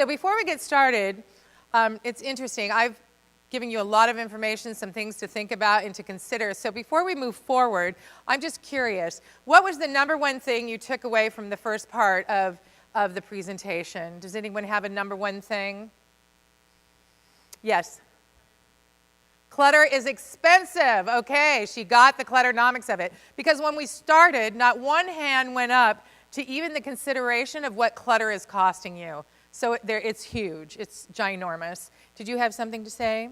So before we get started, it's interesting. I've given you a lot of information, some things to think about and to consider. So before we move forward, I'm just curious, what was the number one thing you took away from the first part of the presentation? Does anyone have a number one thing? Yes. Clutter is expensive. Okay, she got the clutternomics of it. Because when we started, not one hand went up to even the consideration of what clutter is costing you. So it's huge. It's ginormous. Did you have something to say?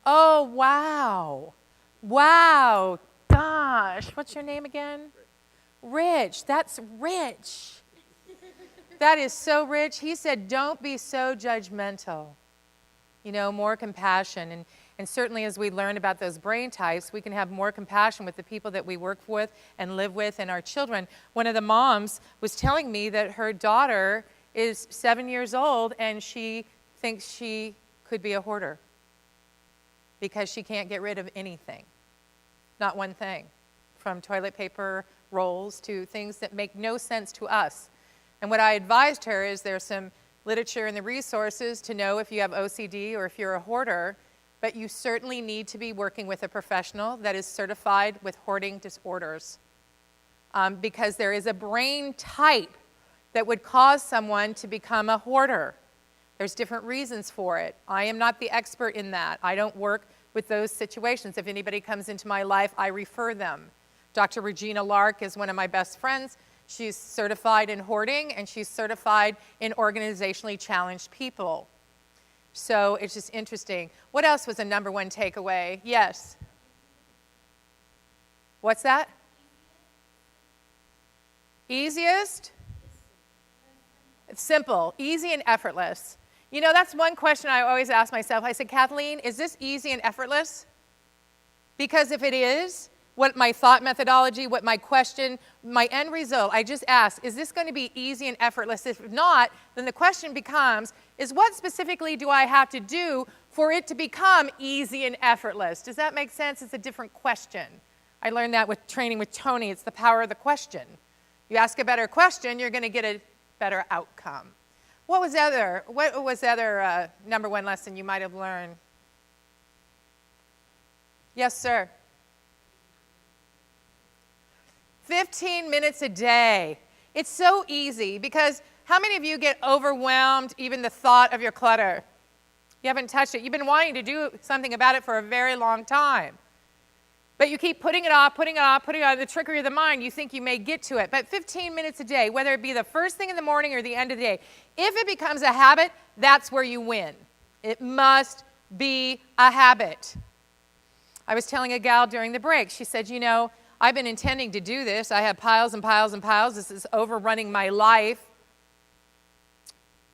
Oh, wow. Wow. Gosh. What's your name again? Rich. That's rich. That is so rich. He said, don't be so judgmental. You know, more compassion. And certainly as we learn about those brain types, we can have more compassion with the people that we work with and live with and our children. One of the moms was telling me that her daughter is 7 years old and she thinks she could be a hoarder because she can't get rid of anything. Not one thing. From toilet paper rolls to things that make no sense to us. And what I advised her is there's some literature and the resources to know if you have OCD or if you're a hoarder, but you certainly need to be working with a professional that is certified with hoarding disorders. Because there is a brain type that would cause someone to become a hoarder. There's different reasons for it. I am not the expert in that. I don't work with those situations. If anybody comes into my life, I refer them. Dr. Regina Lark is one of my best friends. She's certified in hoarding, and she's certified in organizationally challenged people. So it's just interesting. What else was a number one takeaway? Yes? What's that? Easiest? It's simple, easy and effortless. You know, that's one question I always ask myself. I said, Kathleen, is this easy and effortless? Because if it is, what my thought methodology, what my question, my end result, I just ask, is this going to be easy and effortless? If not, then the question becomes, is what specifically do I have to do for it to become easy and effortless? Does that make sense? It's a different question. I learned that with training with Tony. It's the power of the question. You ask a better question, you're going to get a better outcome. What was the other number one lesson you might have learned? Yes, sir. 15 minutes a day. It's so easy because how many of you get overwhelmed even the thought of your clutter? You haven't touched it. You've been wanting to do something about it for a very long time. But you keep putting it off, putting it off, putting it off. The trickery of the mind, you think you may get to it. But 15 minutes a day, whether it be the first thing in the morning or the end of the day, if it becomes a habit, that's where you win. It must be a habit. I was telling a gal during the break, she said, you know, I've been intending to do this. I have piles and piles and piles. This is overrunning my life.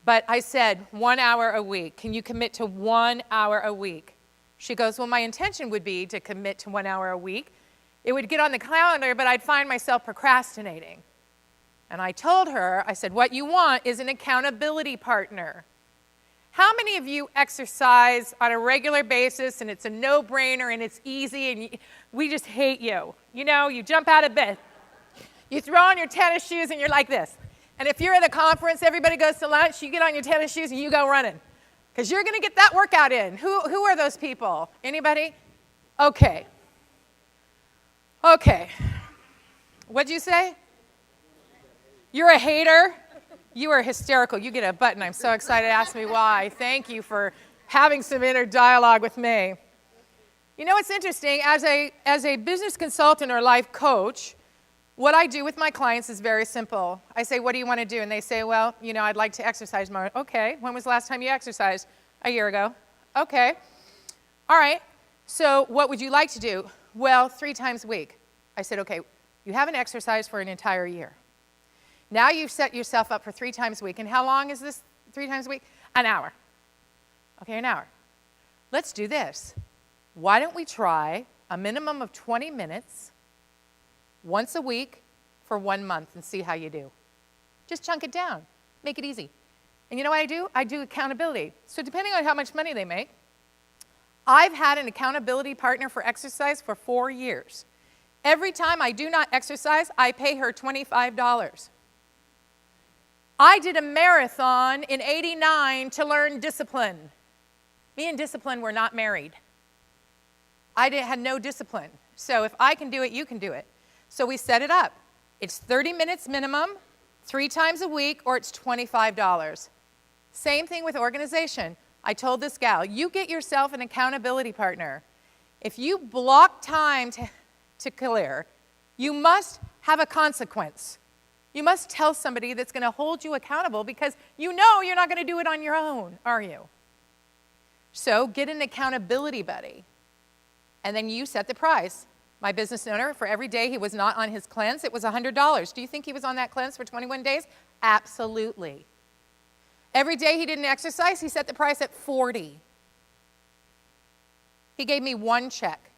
But I said, 1 hour a week. Can you commit to 1 hour a week? She goes, well, my intention would be to commit to 1 hour a week. It would get on the calendar, but I'd find myself procrastinating. And I told her, I said, what you want is an accountability partner. How many of you exercise on a regular basis and it's a no-brainer and it's easy and we just hate you? You know, you jump out of bed, you throw on your tennis shoes and you're like this. And if you're at a conference, everybody goes to lunch, you get on your tennis shoes and you go running. Because you're going to get that workout in. Who are those people? Anybody? Okay. Okay. What'd you say? You're a hater? You are hysterical. You get a button. I'm so excited. Ask me why. Thank you for having some inner dialogue with me. You know what's interesting? As a business consultant or life coach, what I do with my clients is very simple. I say, what do you want to do? And they say, well, you know, I'd like to exercise more. Okay. When was the last time you exercised? A year ago. Okay. All right. So what would you like to do? Well, 3 times a week. I said, okay, you haven't exercised for an entire year. Now you've set yourself up for 3 times a week. And how long is this 3 times a week? An hour. Okay, an hour. Let's do this. Why don't we try a minimum of 20 minutes once a week for 1 month and see how you do. Just chunk it down. Make it easy. And you know what I do? I do accountability. So depending on how much money they make, I've had an accountability partner for exercise for 4 years. Every time I do not exercise, I pay her $25. I did a marathon in '89 to learn discipline. Me and discipline were not married. Had no discipline. So if I can do it, you can do it. So we set it up. It's 30 minutes minimum, 3 times a week, or it's $25. Same thing with organization. I told this gal, you get yourself an accountability partner. If you block time to clear, you must have a consequence. You must tell somebody that's going to hold you accountable because you know you're not going to do it on your own, are you? So get an accountability buddy, and then you set the price. My business owner, for every day he was not on his cleanse, it was $100. Do you think he was on that cleanse for 21 days? Absolutely. Every day he didn't exercise, he set the price at $40. He gave me 1 check.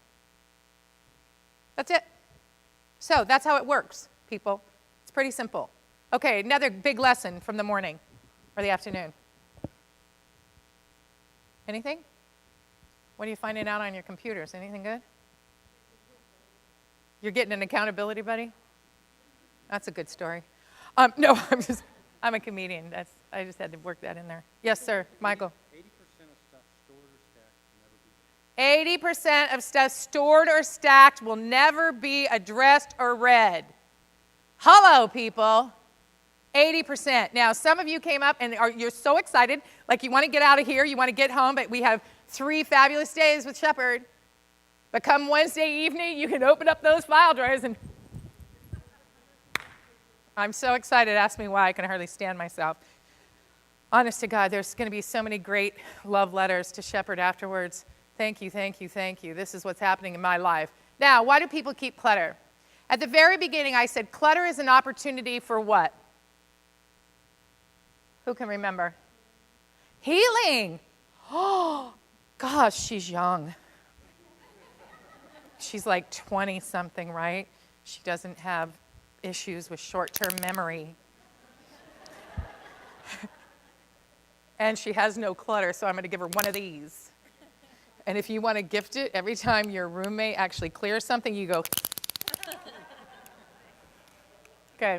That's it. So that's how it works, people. It's pretty simple. Okay, another big lesson from the morning or the afternoon. Anything? What are you finding out on your computers? Anything good? You're getting an accountability buddy? That's a good story. No, I'm a comedian. I just had to work that in there. Yes, sir, Michael. 80% of stuff stored or stacked will never be addressed or read. Hello, people. 80%. Now, some of you came up and you're so excited, like you want to get out of here, you want to get home, but we have 3 fabulous days with Shepard. But come Wednesday evening, you can open up those file drawers and I'm so excited. Ask me why. I can hardly stand myself. Honest to God, there's going to be so many great love letters to Shepard afterwards. Thank you, thank you, thank you. This is what's happening in my life. Now, why do people keep clutter? At the very beginning, I said clutter is an opportunity for what? Who can remember? Healing. Oh, gosh, she's young. She's like 20-something, right? She doesn't have issues with short-term memory. And she has no clutter, so I'm going to give her one of these. And if you want to gift it, every time your roommate actually clears something, you go. Okay.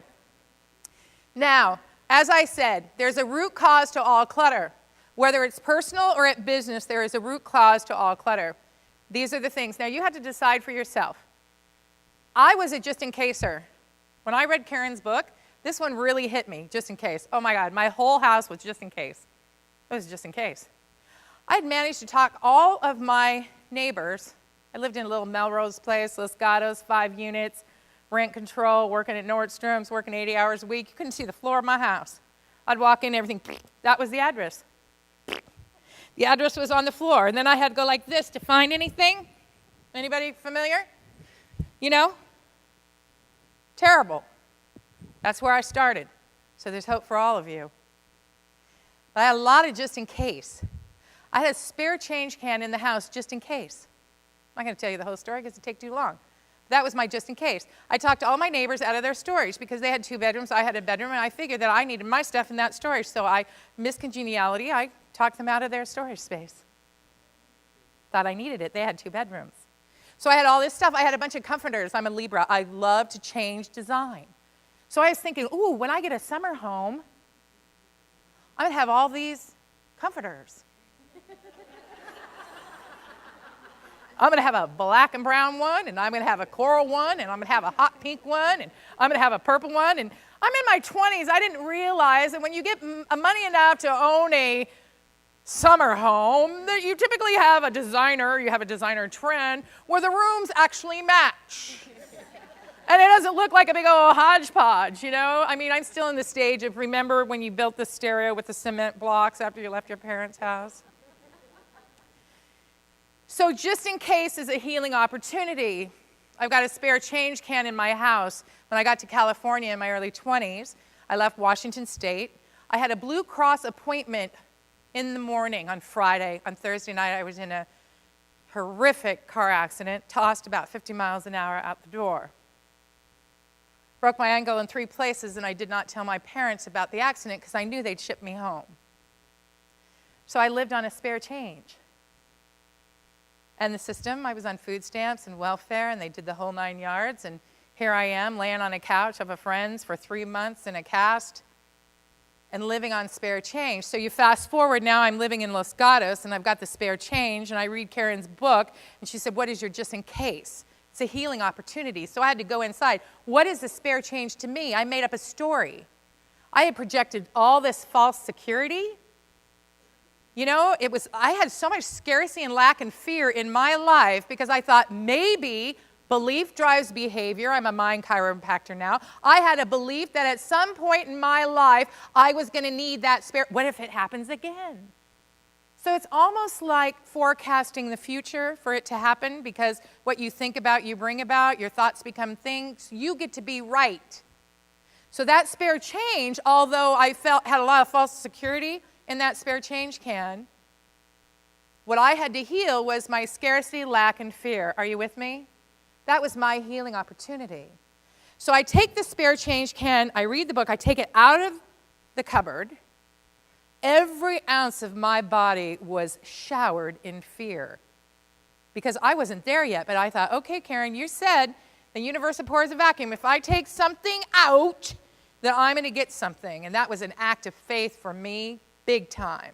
Now, as I said, there's a root cause to all clutter. Whether it's personal or at business, there is a root cause to all clutter. These are the things. Now, you have to decide for yourself. I was a just-in-caser. When I read Karen's book, this one really hit me, just in case. Oh, my God, my whole house was just in case. It was just in case. I had managed to talk all of my neighbors. I lived in a little Melrose place, Los Gatos, 5 units, rent control, working at Nordstrom's, working 80 hours a week. You couldn't see the floor of my house. I'd walk in, everything, that was the address. The address was on the floor, and then I had to go like this to find anything. Anybody familiar? You know? Terrible. That's where I started. So there's hope for all of you. But I had a lot of just in case. I had a spare change can in the house just in case. I'm not going to tell you the whole story because it'd take too long. That was my just in case. I talked to all my neighbors out of their storage because they had 2 bedrooms, I had a bedroom, and I figured that I needed my stuff in that storage. So I miscongeniality, I talked them out of their storage space. Thought I needed it. They had 2 bedrooms. So I had all this stuff. I had a bunch of comforters. I'm a Libra. I love to change design. So I was thinking, ooh, when I get a summer home, I'm going to have all these comforters. I'm going to have a black and brown one, and I'm going to have a coral one, and I'm going to have a hot pink one, and I'm going to have a purple one. And I'm in my 20s. I didn't realize that when you get money enough to own a summer home, that you typically have a designer, you have a designer trend, where the rooms actually match. And it doesn't look like a big old hodgepodge, you know? I mean, I'm still in the stage of, remember when you built the stereo with the cement blocks after you left your parents' house? So just in case is a healing opportunity. I've got a spare change can in my house. When I got to California in my early 20s, I left Washington State. I had a Blue Cross appointment in the morning on Friday. On Thursday night, I was in a horrific car accident, tossed about 50 miles an hour out the door. Broke my ankle in 3 places, and I did not tell my parents about the accident because I knew they'd ship me home. So I lived on a spare change. And the system, I was on food stamps and welfare, and they did the whole 9 yards. And here I am laying on a couch of a friend's for 3 months in a cast. and living on spare change. So you fast forward, now I'm living in Los Gatos, and I've got the spare change, and I read Karen's book, and she said, what is your just in case? It's a healing opportunity. So I had to go inside. What is the spare change to me? I made up a story. I had projected all this false security. You know, I had so much scarcity and lack and fear in my life because I thought maybe belief drives behavior. I'm a mind chiropractor now. I had a belief that at some point in my life, I was going to need that spare. What if it happens again? So it's almost like forecasting the future for it to happen, because what you think about, you bring about. Your thoughts become things. You get to be right. So that spare change, although I had a lot of false security in that spare change can, what I had to heal was my scarcity, lack, and fear. Are you with me? That was my healing opportunity. So I take the spare change can, I read the book, I take it out of the cupboard. Every ounce of my body was showered in fear because I wasn't there yet. But I thought, okay, Karen, you said the universe abhors a vacuum. If I take something out, then I'm going to get something. And that was an act of faith for me, big time.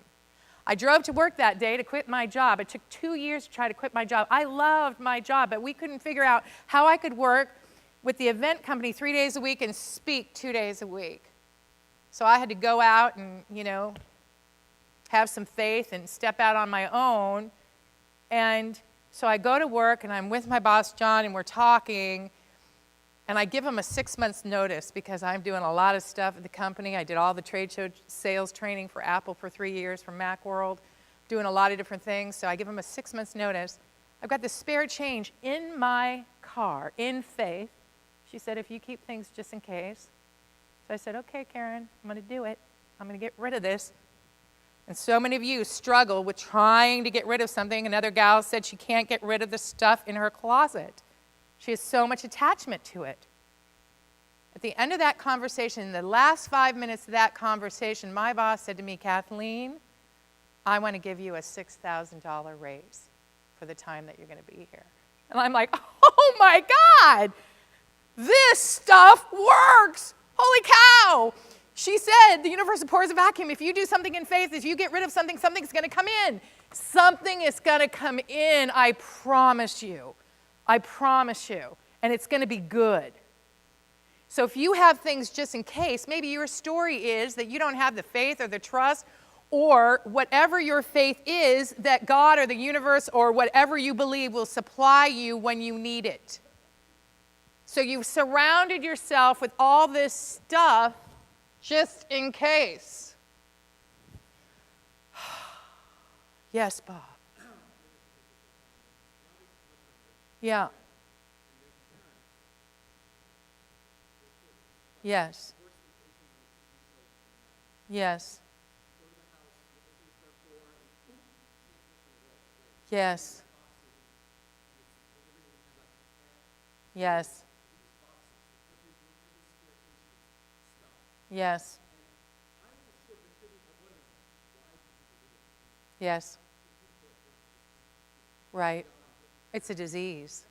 I drove to work that day to quit my job. It took 2 years to try to quit my job. I loved my job, but we couldn't figure out how I could work with the event company 3 days a week and speak 2 days a week. So I had to go out and, have some faith and step out on my own. And so I go to work, and I'm with my boss, John, and we're talking. And I give him a 6 months notice because I'm doing a lot of stuff at the company. I did all the trade show sales training for Apple for 3 years, for Macworld, doing a lot of different things. So I give him a 6 months notice. I've got the spare change in my car, in faith. She said, if you keep things just in case. So I said, okay, Karen, I'm going to do it. I'm going to get rid of this. And so many of you struggle with trying to get rid of something. Another gal said she can't get rid of the stuff in her closet. She has so much attachment to it. At the end of that conversation, in the last 5 minutes of that conversation, my boss said to me, Kathleen, I want to give you a $6,000 raise for the time that you're going to be here. And I'm like, oh my God, this stuff works. Holy cow. She said, the universe abhors a vacuum. If you do something in faith, if you get rid of something, something's going to come in. Something is going to come in, I promise you. I promise you. And it's going to be good. So if you have things just in case, maybe your story is that you don't have the faith or the trust, or whatever your faith is, that God or the universe or whatever you believe will supply you when you need it. So you've surrounded yourself with all this stuff just in case. Yes, Bob. Yeah. Yes. Yes. Yes. Yes. Yes. Yes. Right. It's a disease.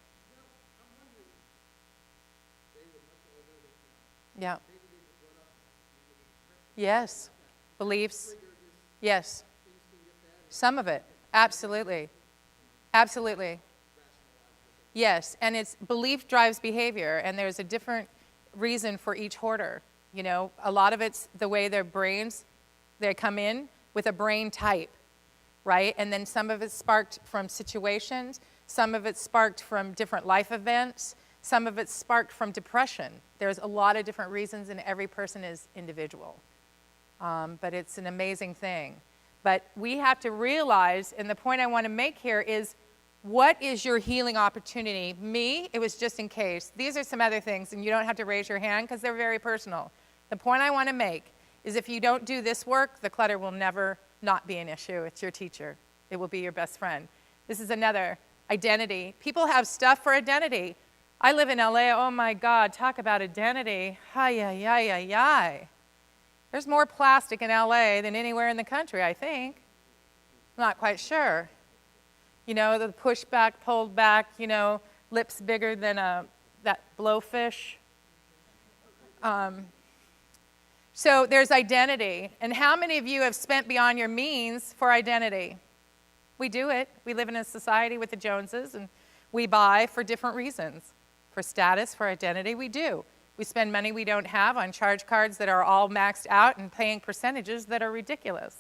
Yeah. Yes. Beliefs. Yes. Some of it. Absolutely. Absolutely. Yes. And it's belief drives behavior, and there's a different reason for each hoarder. A lot of it's the way their brains, they come in with a brain type, right? And then some of it's sparked from situations, some of it's sparked from different life events, some of it's sparked from depression. There's a lot of different reasons, and every person is individual. But it's an amazing thing. But we have to realize, and the point I want to make here is, what is your healing opportunity? Me, it was just in case. These are some other things, and you don't have to raise your hand because they're very personal. The point I want to make is, if you don't do this work, the clutter will never not be an issue. It's your teacher. It will be your best friend. This is another identity. People have stuff for identity. I live in LA. Oh my God, talk about identity. Ay, ay, ay, ay, ay. There's more plastic in LA than anywhere in the country, I think. I'm not quite sure. The push back, pulled back, lips bigger than that blowfish. So there's identity. And how many of you have spent beyond your means for identity? We do it. We live in a society with the Joneses, and we buy for different reasons. For status, for identity, we do. We spend money we don't have on charge cards that are all maxed out and paying percentages that are ridiculous.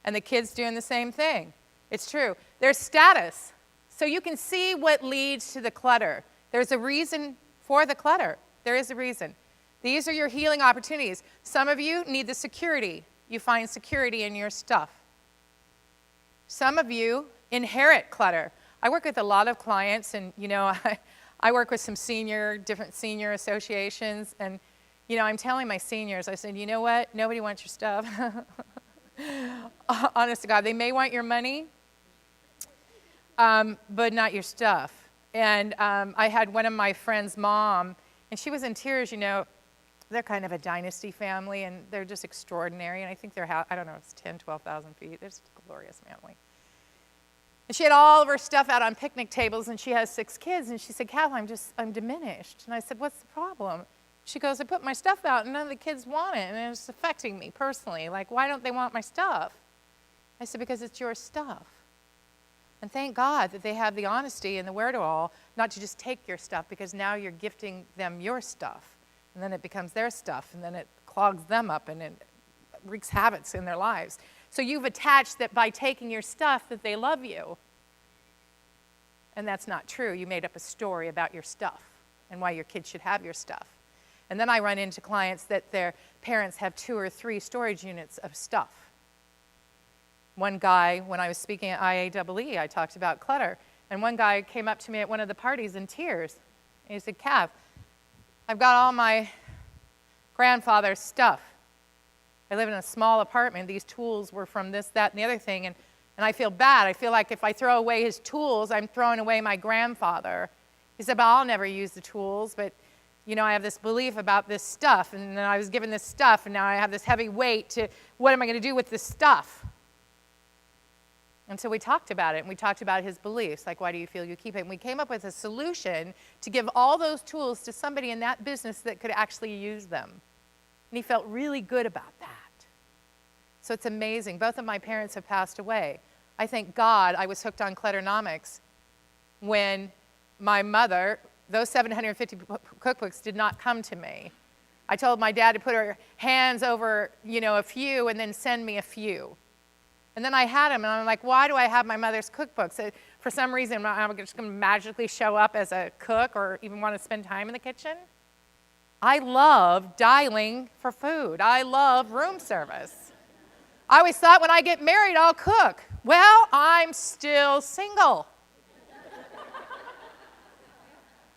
And the kids doing the same thing. It's true. There's status. So you can see what leads to the clutter. There's a reason for the clutter. There is a reason. These are your healing opportunities. Some of you need the security. You find security in your stuff. Some of you inherit clutter. I work with a lot of clients, and I work with some different senior associations, and I'm telling my seniors, I said, you know what? Nobody wants your stuff. Honest to God, they may want your money, but not your stuff. And I had one of my friend's mom, and she was in tears. They're kind of a dynasty family, and they're just extraordinary. And I think I don't know, it's 10, 12,000 feet. They're just a glorious family. And she had all of her stuff out on picnic tables, and she has 6 kids. And she said, Kathleen, I'm diminished. And I said, what's the problem? She goes, I put my stuff out, and none of the kids want it, and it's affecting me personally. Like, why don't they want my stuff? I said, because it's your stuff. And thank God that they have the honesty and the wherewithal not to just take your stuff, because now you're gifting them your stuff. And then it becomes their stuff, and then it clogs them up, and it wreaks havoc in their lives. So you've attached that by taking your stuff that they love you. And that's not true. You made up a story about your stuff and why your kids should have your stuff. And then I run into clients that their parents have 2 or 3 storage units of stuff. One guy, when I was speaking at IAEE, I talked about clutter. And one guy came up to me at one of the parties in tears. And he said, Kath, I've got all my grandfather's stuff. I live in a small apartment. These tools were from this, that, and the other thing. And I feel bad. I feel like if I throw away his tools, I'm throwing away my grandfather. He said, but I'll never use the tools. But, I have this belief about this stuff. And then I was given this stuff. And now I have this heavy weight to, what am I going to do with this stuff? And so we talked about it, and we talked about his beliefs, like, why do you feel you keep it? And we came up with a solution to give all those tools to somebody in that business that could actually use them. And he felt really good about that. So it's amazing. Both of my parents have passed away. I thank God I was hooked on Clutternomics when my mother, those 750 cookbooks did not come to me. I told my dad to put her hands over, a few and then send me a few. And then I had them, and I'm like, why do I have my mother's cookbooks? For some reason, I'm just going to magically show up as a cook or even want to spend time in the kitchen. I love dialing for food. I love room service. I always thought when I get married, I'll cook. Well, I'm still single.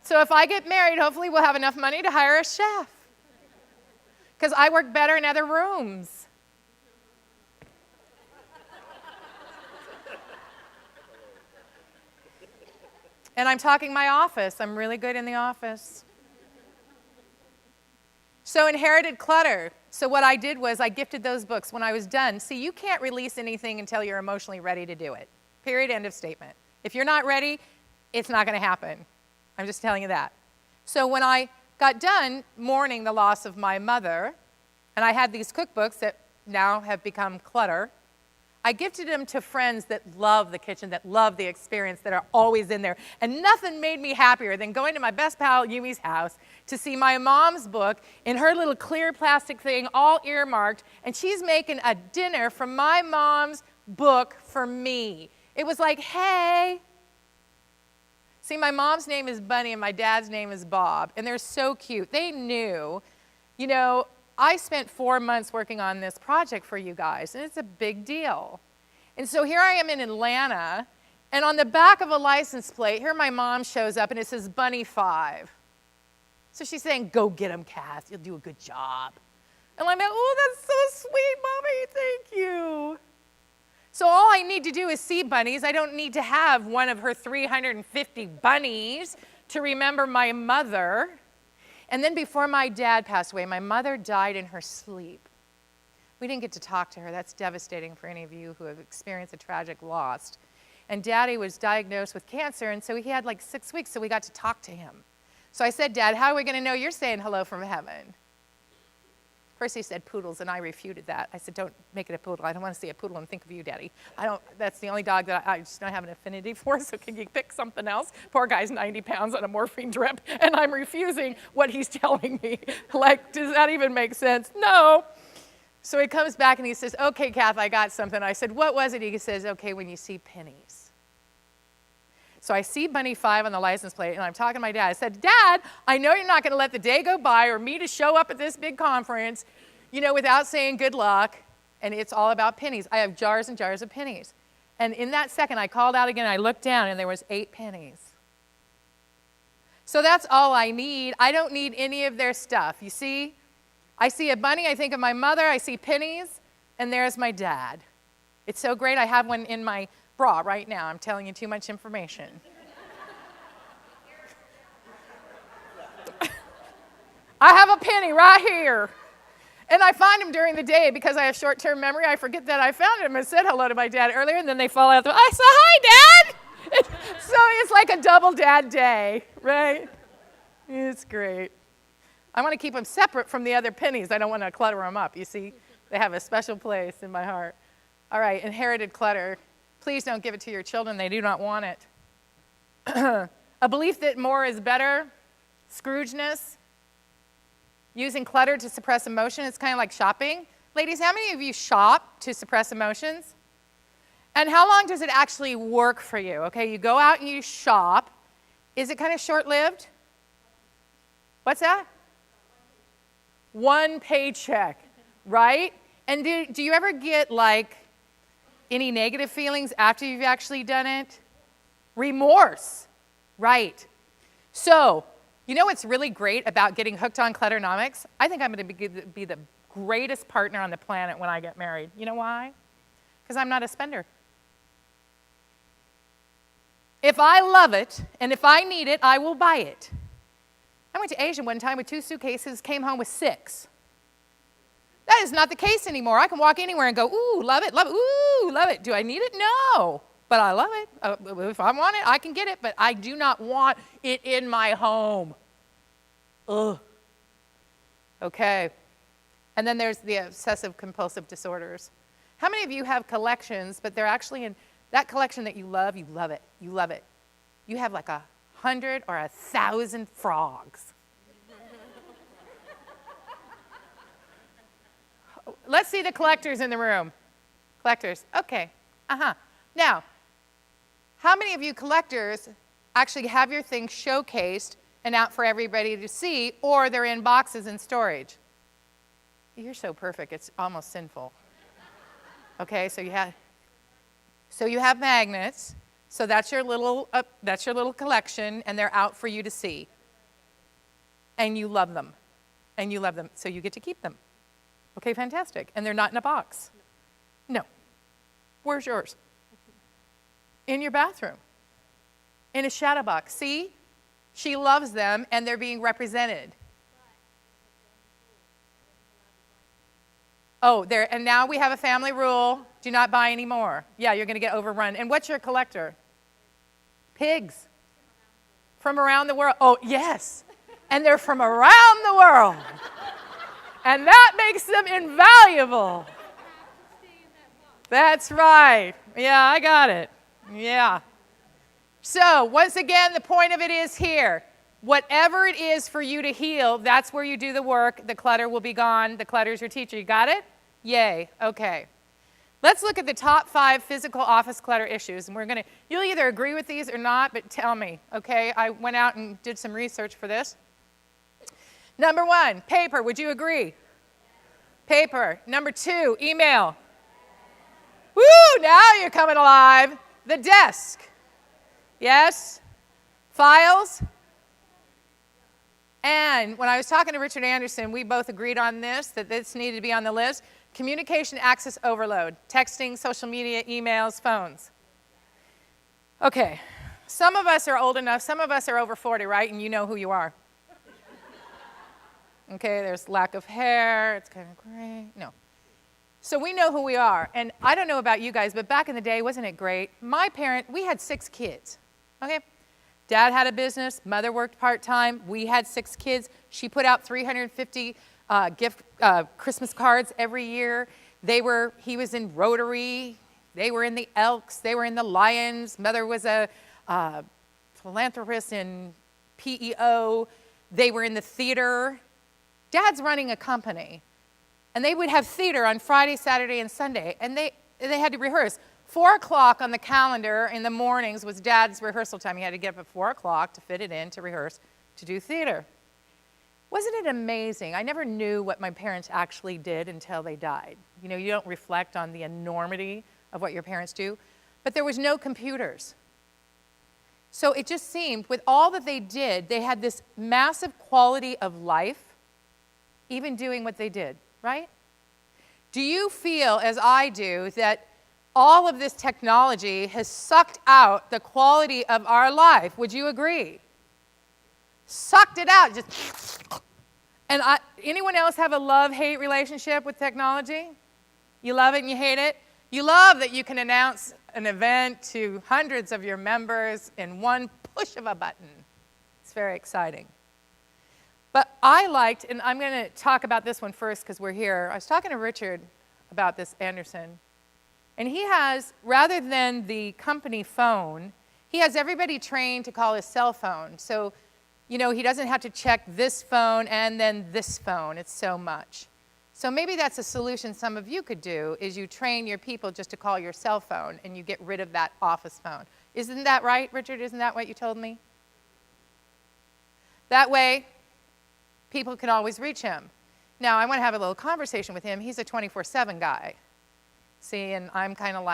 So if I get married, hopefully we'll have enough money to hire a chef. Because I work better in other rooms. And I'm talking my office. I'm really good in the office. So inherited clutter. So what I did was I gifted those books when I was done. See, you can't release anything until you're emotionally ready to do it. Period, end of statement. If you're not ready, it's not going to happen. I'm just telling you that. So when I got done mourning the loss of my mother, and I had these cookbooks that now have become clutter, I gifted them to friends that love the kitchen, that love the experience, that are always in there. And nothing made me happier than going to my best pal Yumi's house to see my mom's book in her little clear plastic thing, all earmarked, and she's making a dinner from my mom's book for me. It was like, hey. See, my mom's name is Bunny and my dad's name is Bob, and they're so cute. They knew, I spent 4 months working on this project for you guys, and it's a big deal. And so here I am in Atlanta, and on the back of a license plate, here my mom shows up, and it says Bunny 5. So she's saying, go get him, Kath. You'll do a good job. And I'm like, oh, that's so sweet, Mommy. Thank you. So all I need to do is see bunnies. I don't need to have one of her 350 bunnies to remember my mother. And then before my dad passed away, my mother died in her sleep. We didn't get to talk to her. That's devastating for any of you who have experienced a tragic loss. And Daddy was diagnosed with cancer, and so he had like 6 weeks, so we got to talk to him. So I said, Dad, how are we going to know you're saying hello from heaven? First he said poodles, and I refuted that. I said, don't make it a poodle. I don't want to see a poodle and think of you, Daddy. That's the only dog that I just don't have an affinity for, so can you pick something else? Poor guy's 90 pounds on a morphine drip, and I'm refusing what he's telling me. Like, does that even make sense? No. So he comes back and he says, okay, Kath, I got something. I said, what was it? He says, okay, when you see pennies. So I see Bunny 5 on the license plate, and I'm talking to my dad. I said, Dad, I know you're not going to let the day go by or me to show up at this big conference, without saying good luck, and it's all about pennies. I have jars and jars of pennies. And in that second, I called out again, I looked down, and there was 8 pennies. So that's all I need. I don't need any of their stuff. You see? I see a bunny, I think of my mother, I see pennies, and there's my dad. It's so great. I have one in my bra right now. I'm telling you too much information. I have a penny right here. And I find them during the day because I have short-term memory. I forget that I found them and said hello to my dad earlier, and then they fall out. I said, hi, Dad! So it's like a double dad day, right? It's great. I want to keep them separate from the other pennies. I don't want to clutter them up. You see, they have a special place in my heart. All right, inherited clutter. Please don't give it to your children. They do not want it. A belief that more is better. Scroogeness. Using clutter to suppress emotion. It's kind of like shopping. Ladies, how many of you shop to suppress emotions? And how long does it actually work for you? Okay, you go out and you shop. Is it kind of short-lived? What's that? One paycheck, right? And do you ever get any negative feelings after you've actually done it? Remorse, right. So, you know what's really great about getting hooked on Clutternomics? I think I'm going to be the greatest partner on the planet when I get married. You know why? Because I'm not a spender. If I love it, and if I need it, I will buy it. I went to Asia one time with 2 suitcases, came home with 6. That is not the case anymore. I can walk anywhere and go, ooh, love it, ooh, love it. Do I need it? No, but I love it. If I want it, I can get it, but I do not want it in my home. Ugh. Okay. And then there's the obsessive compulsive disorders. How many of you have collections, but they're actually in that collection that you love it, you love it. You have like 100 or 1,000 frogs. Let's see the collectors in the room. Collectors, okay, Now, how many of you collectors actually have your things showcased and out for everybody to see, or they're in boxes in storage? You're so perfect, it's almost sinful. Okay, so you have magnets, so that's your little collection, and they're out for you to see. And you love them, so you get to keep them. Okay, fantastic. And they're not in a box. No. Where's yours? In your bathroom. In a shadow box. See? She loves them, and they're being represented. Oh, and now we have a family rule. Do not buy any more. Yeah, you're going to get overrun. And what's your collector? Pigs. From around the world. Oh, yes. And they're from around the world. And that makes them invaluable. That's right. Yeah, I got it. Yeah. So, once again, the point of it is here. Whatever it is for you to heal, that's where you do the work. The clutter will be gone. The clutter is your teacher. You got it? Yay. Okay. Let's look at the top 5 physical office clutter issues. And you'll either agree with these or not, but tell me, okay? I went out and did some research for this. Number 1, paper. Would you agree? Paper. Number 2, email. Woo, now you're coming alive. The desk. Yes? Files. And when I was talking to Richard Anderson, we both agreed on this, that this needed to be on the list. Communication access overload. Texting, social media, emails, phones. Okay. Some of us are old enough. Some of us are over 40, right? And you know who you are. Okay, there's lack of hair. It's kind of gray. No. So we know who we are. And I don't know about you guys, but back in the day, wasn't it great? We had 6 kids. Okay? Dad had a business. Mother worked part-time. We had 6 kids. She put out 350 Christmas cards every year. He was in Rotary. They were in the Elks. They were in the Lions. Mother was a philanthropist in PEO. They were in the theater. Dad's running a company. And they would have theater on Friday, Saturday, and Sunday. And they had to rehearse. 4 o'clock on the calendar in the mornings was Dad's rehearsal time. He had to get up at 4 o'clock to fit it in, to rehearse, to do theater. Wasn't it amazing? I never knew what my parents actually did until they died. You know, you don't reflect on the enormity of what your parents do. But there was no computers. So it just seemed, with all that they did, they had this massive quality of life, even doing what they did, right? Do you feel, as I do, that all of this technology has sucked out the quality of our life? Would you agree? Sucked it out. And anyone else have a love-hate relationship with technology? You love it and you hate it? You love that you can announce an event to hundreds of your members in one push of a button. It's very exciting. But I liked, and I'm going to talk about this one first because we're here. I was talking to Richard about this, Anderson. And he has, rather than the company phone, he has everybody trained to call his cell phone. So, you know, he doesn't have to check this phone and then this phone. It's so much. So maybe that's a solution some of you could do, is you train your people just to call your cell phone and you get rid of that office phone. Isn't that right, Richard? Isn't that what you told me? That way, people can always reach him. Now, I want to have a little conversation with him. He's a 24/7 guy. See, and I'm kind of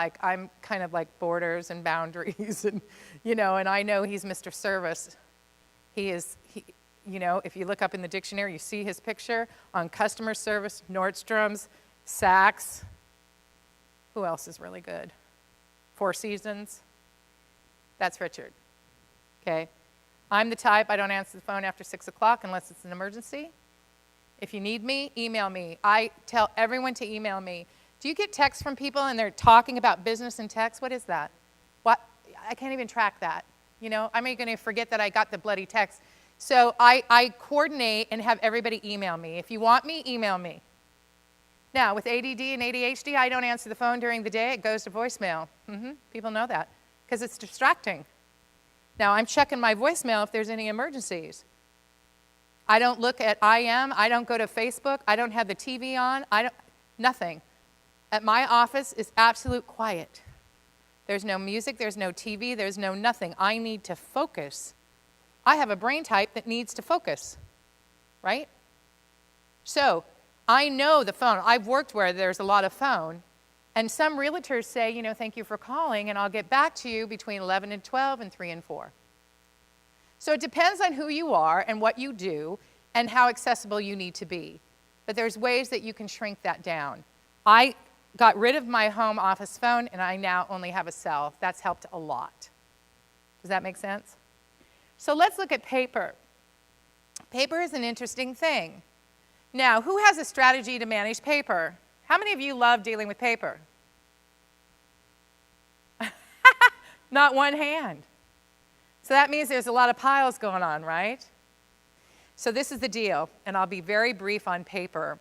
like borders and boundaries, and, you know, and I know he's Mr. Service. You know, if you look up in the dictionary, you see his picture on customer service, Nordstrom's, Saks. Who else is really good? Four Seasons. That's Richard. Okay. I'm the type, I don't answer the phone after 6 o'clock unless it's an emergency. If you need me, email me. I tell everyone to email me. Do you get texts from people and they're talking about business in text? What is that? What? I can't even track that. You know, I'm going to forget that I got the bloody text. So I coordinate and have everybody email me. If you want me, email me. Now, with ADD and ADHD, I don't answer the phone during the day. It goes to voicemail. People know that because it's distracting. Now, I'm checking my voicemail if there's any emergencies. I don't look at IM. I don't go to Facebook. I don't have the TV on. Nothing. At my office is absolute quiet. There's no music. There's no TV. There's no nothing. I need to focus. I have a brain type that needs to focus, right? So I know the phone. I've worked where there's a lot of phone. And some realtors say, you know, thank you for calling, and I'll get back to you between 11 and 12 and 3 and 4. So it depends on who you are and what you do and how accessible you need to be. But there's ways that you can shrink that down. I got rid of my home office phone, and I now only have a cell. That's helped a lot. Does that make sense? So let's look at paper. Paper is an interesting thing. Now, who has a strategy to manage paper? How many of you love dealing with paper? Not one hand. So that means there's a lot of piles going on, right? So this is the deal, and I'll be very brief on paper.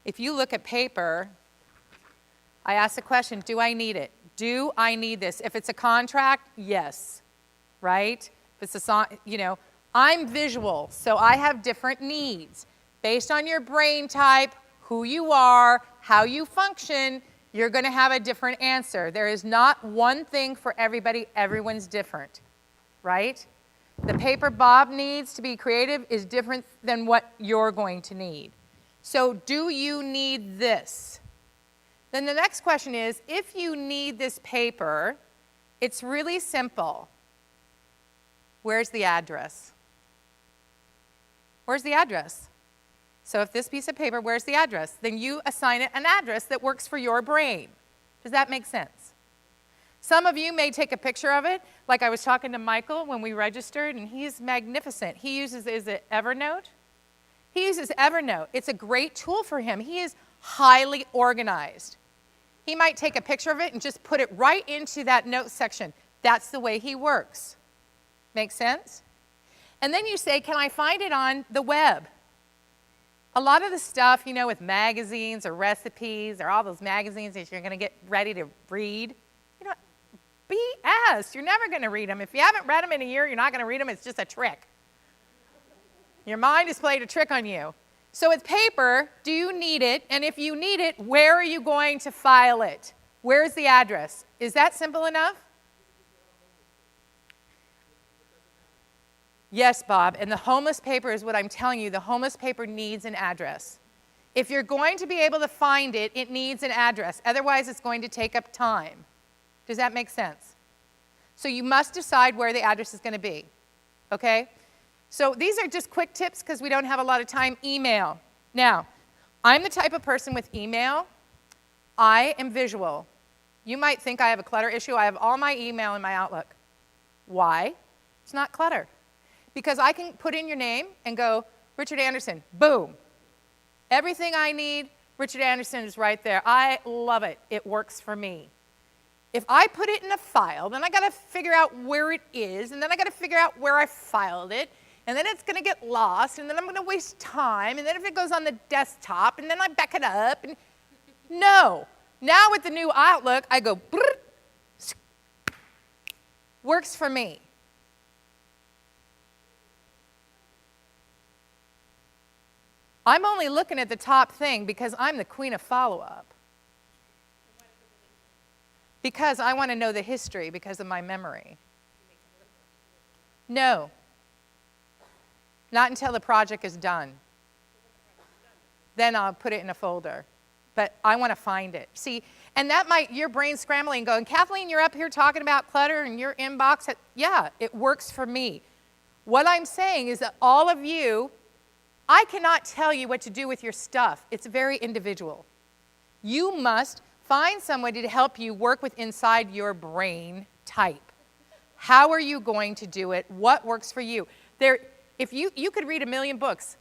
If you look at paper, I ask the question, do I need it? Do I need this? If it's a contract, yes, right? If it's a song, you know, I'm visual, so I have different needs. Based on your brain type, who you are, how you function, you're going to have a different answer. There is not one thing for everybody. Everyone's different, right? The paper Bob needs to be creative is different than what you're going to need. So do you need this? Then the next question is, if you need this paper, it's really simple. Where's the address? Where's the address? So if this piece of paper, where's the address? Then you assign it an address that works for your brain. Does that make sense? Some of you may take a picture of it, like I was talking to Michael when we registered, and he's magnificent. He uses, is it Evernote? He uses Evernote. It's a great tool for him. He is highly organized. He might take a picture of it and just put it right into that note section. That's the way he works. Make sense? And then you say, can I find it on the web? A lot of the stuff, you know, with magazines or recipes or all those magazines that you're going to get ready to read, you know, BS. You're never going to read them. If you haven't read them in a year, you're not going to read them. It's just a trick. Your mind has played a trick on you. So with paper, do you need it? And if you need it, where are you going to file it? Where's the address? Is that simple enough? Yes, Bob, and the homeless paper is what I'm telling you. The homeless paper needs an address. If you're going to be able to find it, it needs an address. Otherwise, it's going to take up time. Does that make sense? So you must decide where the address is going to be, okay? So these are just quick tips because we don't have a lot of time. Email. Now, I'm the type of person with email, I am visual. You might think I have a clutter issue. I have all my email in my Outlook. Why? It's not clutter. Because I can put in your name and go, Richard Anderson, boom. Everything I need, Richard Anderson is right there. I love it. It works for me. If I put it in a file, then I got to figure out where it is, and then I got to figure out where I filed it, and then it's going to get lost, and then I'm going to waste time, and then if it goes on the desktop, and then I back it up. And no. Now with the new Outlook, I go, works for me. I'm only looking at the top thing because I'm the queen of follow-up. Because I want to know the history because of my memory. No. Not until the project is done. Then I'll put it in a folder. But I want to find it. See, and that might, your brain scrambling going, Kathleen, you're up here talking about clutter and your inbox. Yeah, it works for me. What I'm saying is that all of you, I cannot tell you what to do with your stuff. It's very individual. You must find somebody to help you work with inside your brain type. How are you going to do it? What works for you? If you could read 1 million books.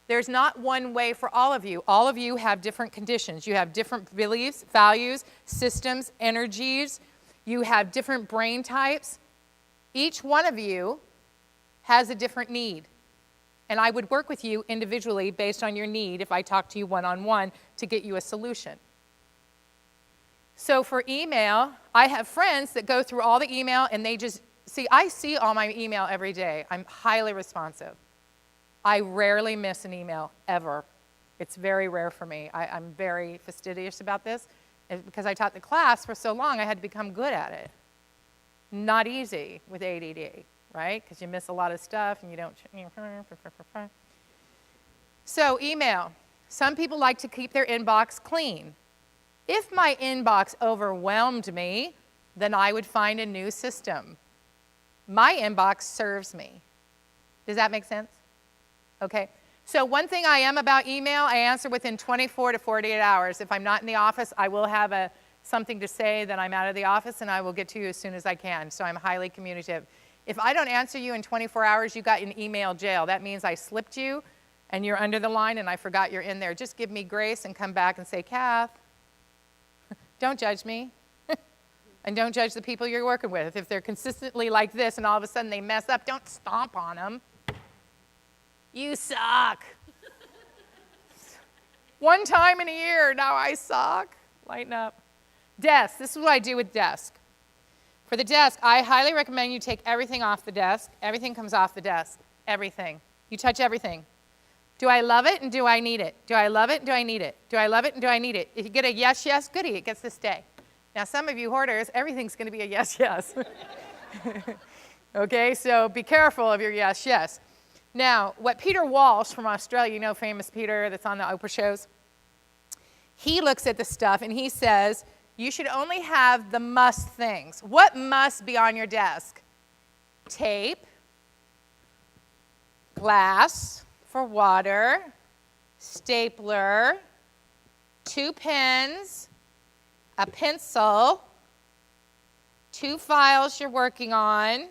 There's not one way for all of you. All of you have different conditions. You have different beliefs, values, systems, energies. You have different brain types. Each one of you has a different need. And I would work with you individually based on your need if I talk to you one-on-one to get you a solution. So for email, I have friends that go through all the email and they just, I see all my email every day. I'm highly responsive. I rarely miss an email, ever. It's very rare for me. I'm very fastidious about this. And because I taught the class for so long, I had to become good at it. Not easy with ADD. Right? Because you miss a lot of stuff and you don't. So email. Some people like to keep their inbox clean. If my inbox overwhelmed me, then I would find a new system. My inbox serves me. Does that make sense? Okay. So one thing I am about email, I answer within 24 to 48 hours. If I'm not in the office, I will have something to say that I'm out of the office, and I will get to you as soon as I can. So I'm highly communicative. If I don't answer you in 24 hours, you got in email jail. That means I slipped you, and you're under the line, and I forgot you're in there. Just give me grace and come back and say, Kath, don't judge me. And don't judge the people you're working with. If they're consistently like this and all of a sudden they mess up, don't stomp on them. You suck. One time in a year, now I suck. Lighten up. Desk. This is what I do with desk. For the desk, I highly recommend you take everything off the desk. Everything comes off the desk. Everything. You touch everything. Do I love it and do I need it? Do I love it and do I need it? Do I love it and do I need it? If you get a yes, yes, goodie, it gets to stay. Now, some of you hoarders, everything's going to be a yes, yes. Okay, so be careful of your yes, yes. Now, what Peter Walsh from Australia, you know, famous Peter that's on the Oprah shows, he looks at the stuff and he says, you should only have the must things. What must be on your desk? Tape, glass for water, stapler, 2 pens, a pencil, 2 files you're working on,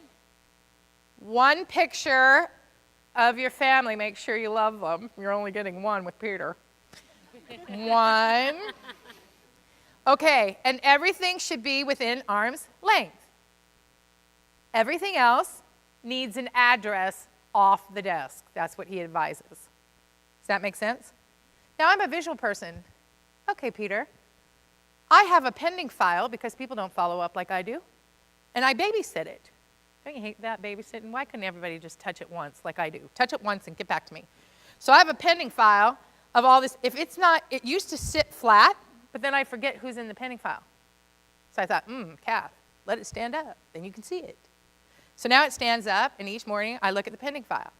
1 picture of your family. Make sure you love them. You're only getting 1 with Peter. 1. Okay, and everything should be within arm's length. Everything else needs an address off the desk. That's what he advises. Does that make sense? Now, I'm a visual person. Okay, Peter. I have a pending file because people don't follow up like I do, and I babysit it. Don't you hate that, babysitting? Why couldn't everybody just touch it once like I do? Touch it once and get back to me. So I have a pending file of all this. If it's not, it used to sit flat, but then I forget who's in the pending file. So I thought, Kath, let it stand up. Then you can see it. So now it stands up, and each morning I look at the pending file.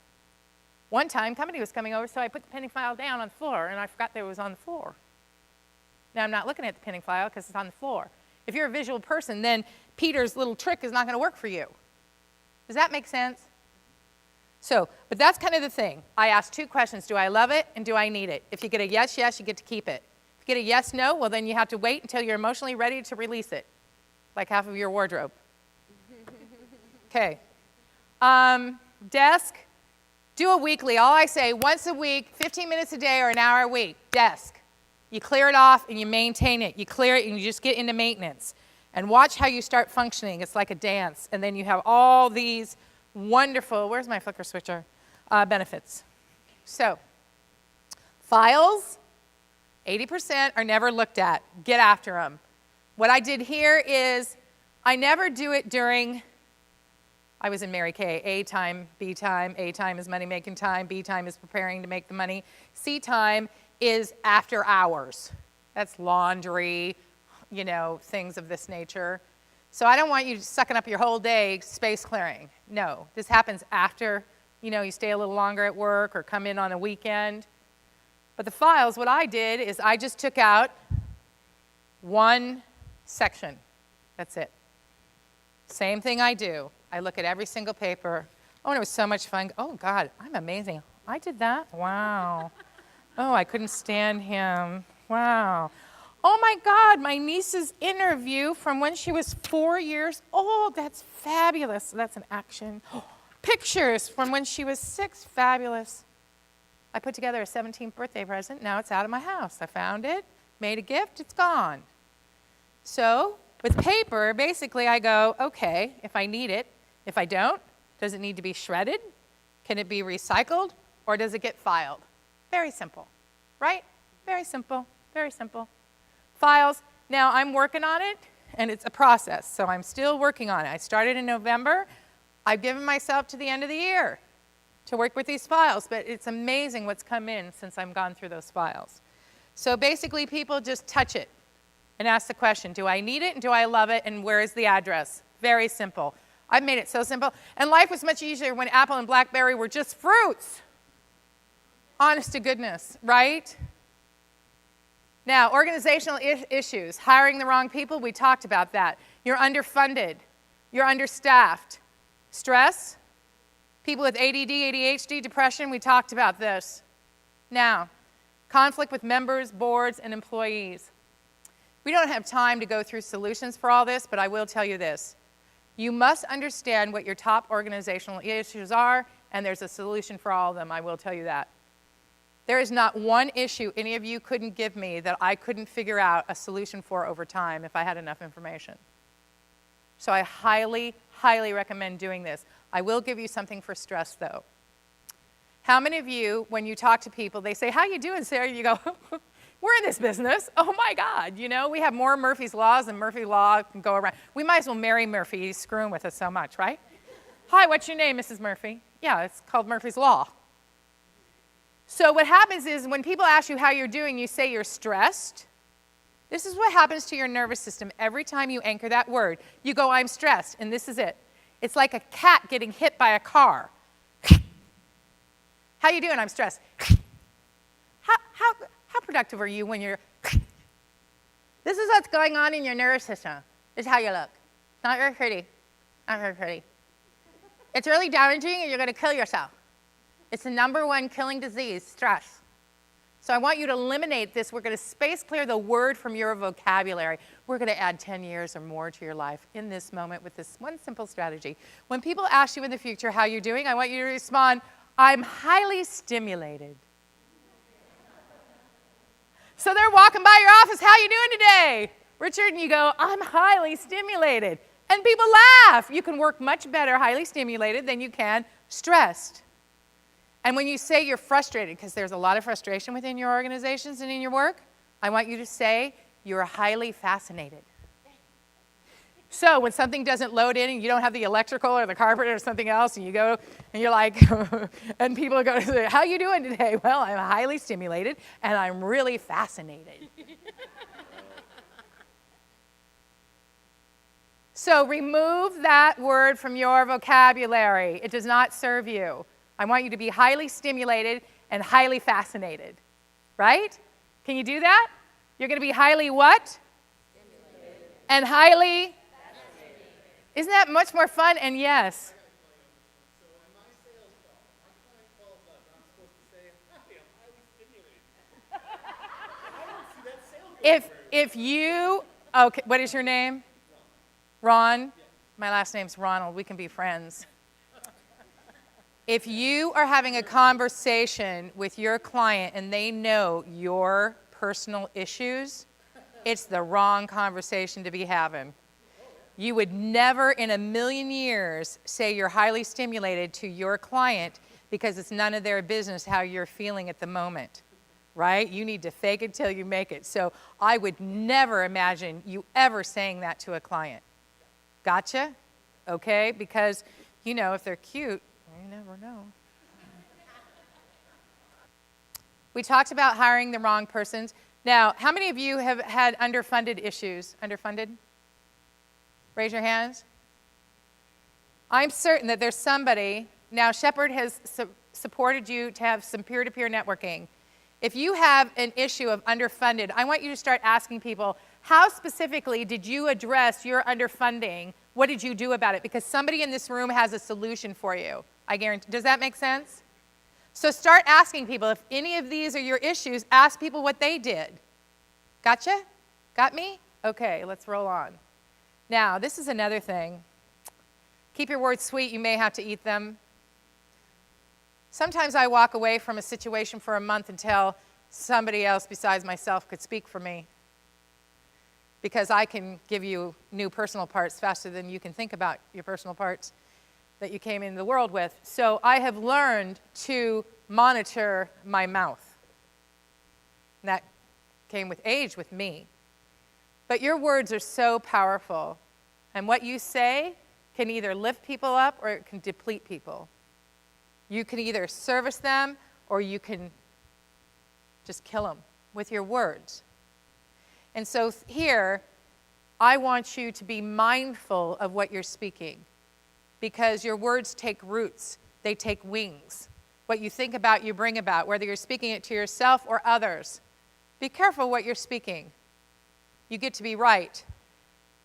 One time, company was coming over, so I put the pending file down on the floor, and I forgot that it was on the floor. Now I'm not looking at the pending file because it's on the floor. If you're a visual person, then Peter's little trick is not going to work for you. Does that make sense? So, but that's kind of the thing. I ask 2 questions. Do I love it, and do I need it? If you get a yes, yes, you get to keep it. If you get a yes, no, well, then you have to wait until you're emotionally ready to release it, like half of your wardrobe. Okay. Desk, do a weekly. All I say, once a week, 15 minutes a day or an hour a week. Desk. You clear it off and you maintain it. You clear it and you just get into maintenance. And watch how you start functioning. It's like a dance. And then you have all these wonderful, where's my flicker switcher, benefits. So, files, 80% are never looked at. Get after them. What I did here is I never do it during, I was in Mary Kay, A time, B time. A time is money-making time. B time is preparing to make the money. C time is after hours. That's laundry, you know, things of this nature. So I don't want you sucking up your whole day space clearing. No, this happens after, you know, you stay a little longer at work or come in on a weekend. But the files, what I did is I just took out one section. That's it. Same thing I do. I look at every single paper. Oh, and it was so much fun. Oh, God, I'm amazing. I did that? Wow. Oh, I couldn't stand him. Wow. Oh, my God, my niece's interview from when she was 4 years old. That's fabulous. That's an action. Pictures from when she was 6. Fabulous. I put together a 17th birthday present. Now it's out of my house. I found it, made a gift. It's gone. So with paper, basically I go, okay, if I need it. If I don't, does it need to be shredded? Can it be recycled? Or does it get filed? Very simple, right? Very simple, very simple. Files, now I'm working on it, and it's a process, so I'm still working on it. I started in November. I've given myself to the end of the year to work with these files, but it's amazing what's come in since I've gone through those files. So basically, people just touch it and ask the question, do I need it, and do I love it, and where is the address? Very simple. I've made it so simple, and life was much easier when apple and blackberry were just fruits. Honest to goodness, right? Now, organizational issues. Hiring the wrong people, we talked about that. You're underfunded. You're understaffed. Stress. People with ADD, ADHD, depression, we talked about this. Now, conflict with members, boards, and employees. We don't have time to go through solutions for all this, but I will tell you this. You must understand what your top organizational issues are, and there's a solution for all of them, I will tell you that. There is not one issue any of you couldn't give me that I couldn't figure out a solution for over time if I had enough information. So I highly, highly recommend doing this. I will give you something for stress, though. How many of you, when you talk to people, they say, how you doing, Sarah? You go, we're in this business. Oh, my God. You know, we have more Murphy's Laws than Murphy Law can go around. We might as well marry Murphy. He's screwing with us so much, right? Hi, what's your name, Mrs. Murphy? Yeah, it's called Murphy's Law. So what happens is when people ask you how you're doing, you say you're stressed. This is what happens to your nervous system every time you anchor that word. You go, I'm stressed, and this is it. It's like a cat getting hit by a car. How you doing? I'm stressed. How productive are you when you're... This is what's going on in your nervous system. This is how you look. Not very pretty. Not very pretty. It's really damaging, and you're going to kill yourself. It's the #1 killing disease, stress. So I want you to eliminate this. We're going to space clear the word from your vocabulary. We're going to add 10 years or more to your life in this moment with this one simple strategy. When people ask you in the future how you're doing, I want you to respond, I'm highly stimulated. So they're walking by your office, how you doing today? Richard, and you go, I'm highly stimulated. And people laugh. You can work much better highly stimulated than you can stressed. And when you say you're frustrated, because there's a lot of frustration within your organizations and in your work, I want you to say you're highly fascinated. So when something doesn't load in and you don't have the electrical or the carpet or something else, and you go and you're like, and people go, how you doing today? Well, I'm highly stimulated and I'm really fascinated. So remove that word from your vocabulary. It does not serve you. I want you to be highly stimulated and highly fascinated, right? Can you do that? You're going to be highly what? Stimulated. And highly? Fascinated. Isn't that much more fun? And yes. So in my sales call, my client calls up, and I'm supposed to say, hi, I'm highly stimulated. I don't see that sale going If you, okay, what is your name? Ron? Yes. My last name's Ronald. We can be friends. If you are having a conversation with your client and they know your personal issues, it's the wrong conversation to be having. You would never in a million years say you're highly stimulated to your client because it's none of their business how you're feeling at the moment, right? You need to fake it till you make it. So I would never imagine you ever saying that to a client. Gotcha? Okay? Because, you know, if they're cute, you never know. We talked about hiring the wrong persons. Now, how many of you have had underfunded issues? Underfunded? Raise your hands. I'm certain that there's somebody. Now, Shepard has supported you to have some peer-to-peer networking. If you have an issue of underfunded, I want you to start asking people, how specifically did you address your underfunding? What did you do about it? Because somebody in this room has a solution for you. I guarantee. Does that make sense? So start asking people. If any of these are your issues, ask people what they did. Gotcha? Got me? Okay, let's roll on. Now, this is another thing. Keep your words sweet. You may have to eat them. Sometimes I walk away from a situation for a month until somebody else besides myself could speak for me. Because I can give you new personal parts faster than you can think about your personal parts that you came into the world with. So I have learned to monitor my mouth. And that came with age with me. But your words are so powerful. And what you say can either lift people up or it can deplete people. You can either service them or you can just kill them with your words. And so here, I want you to be mindful of what you're speaking. Because your words take roots, they take wings. What you think about, you bring about, whether you're speaking it to yourself or others. Be careful what you're speaking. You get to be right.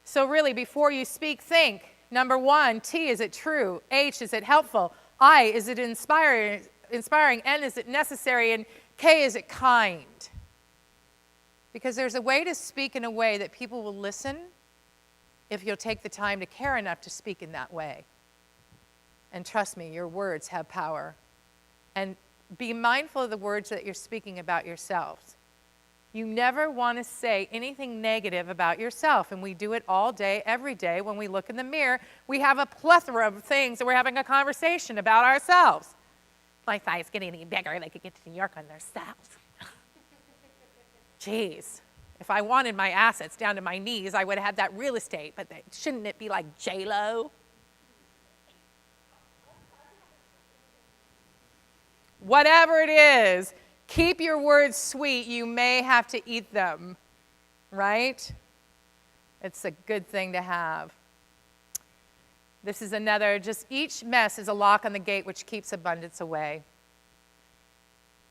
So really, before you speak, think. Number 1, T, is it true? H, is it helpful? I, is it inspiring? N, is it necessary? And K, is it kind? Because there's a way to speak in a way that people will listen if you'll take the time to care enough to speak in that way. And trust me, your words have power. And be mindful of the words that you're speaking about yourselves. You never want to say anything negative about yourself, and we do it all day, every day. When we look in the mirror, we have a plethora of things that we're having a conversation about ourselves. My thighs getting any bigger, they could get to New York on themselves. Jeez, if I wanted my assets down to my knees, I would have had that real estate, but shouldn't it be like J-Lo? Whatever it is, keep your words sweet. You may have to eat them, right? It's a good thing to have. This is another, just each mess is a lock on the gate which keeps abundance away.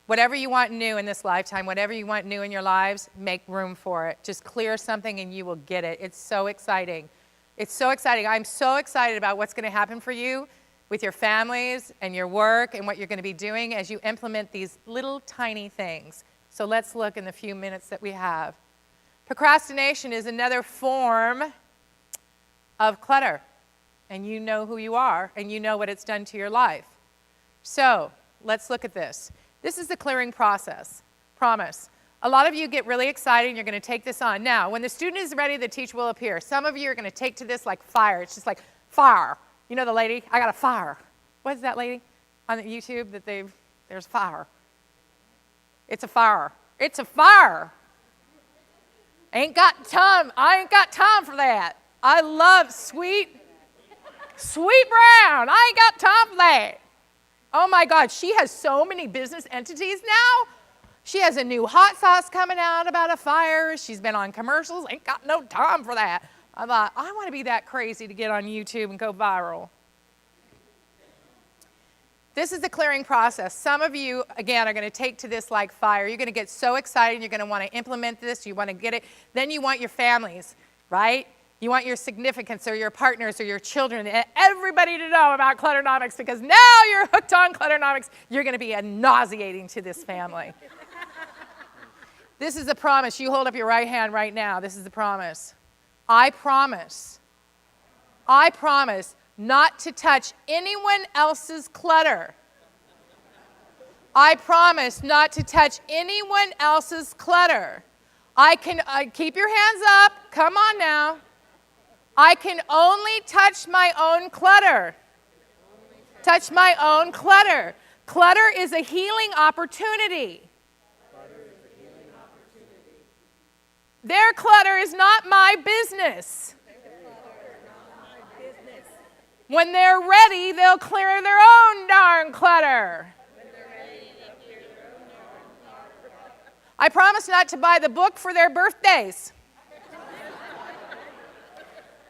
Whatever you want new in this lifetime, whatever you want new in your lives, make room for it. Just clear something and you will get it. It's so exciting. It's so exciting. I'm so excited about what's going to happen for you with your families and your work and what you're going to be doing as you implement these little tiny things. So let's look in the few minutes that we have. Procrastination is another form of clutter. And you know who you are, and you know what it's done to your life. So let's look at this. This is the clearing process. Promise. A lot of you get really excited, and you're going to take this on. Now, when the student is ready, the teacher will appear. Some of you are going to take to this like fire. It's just like fire. You know the lady? I got a fire. What's that lady on YouTube that they've There's fire. It's a fire. It's a fire. I ain't got time for that. I love sweet brown. I ain't got time for that. Oh my God, she has so many business entities now. She has a new hot sauce coming out about a fire. She's been on commercials. Ain't got no time for that. I thought, I want to be that crazy to get on YouTube and go viral. This is the clearing process. Some of you, again, are going to take to this like fire. You're going to get so excited. You're going to want to implement this. You want to get it. Then you want your families, right? You want your significants or your partners or your children, everybody to know about Clutternomics, because now you're hooked on Clutternomics. You're going to be nauseating to this family. This is a promise. You hold up your right hand right now. This is the promise. I promise not to touch anyone else's clutter. I promise not to touch anyone else's clutter. Keep your hands up. Come on now. I can only touch my own clutter. Touch my own clutter. Clutter is a healing opportunity. Their clutter is not my business. When they're ready, they'll clear their own darn clutter. I promise not to buy the book for their birthdays.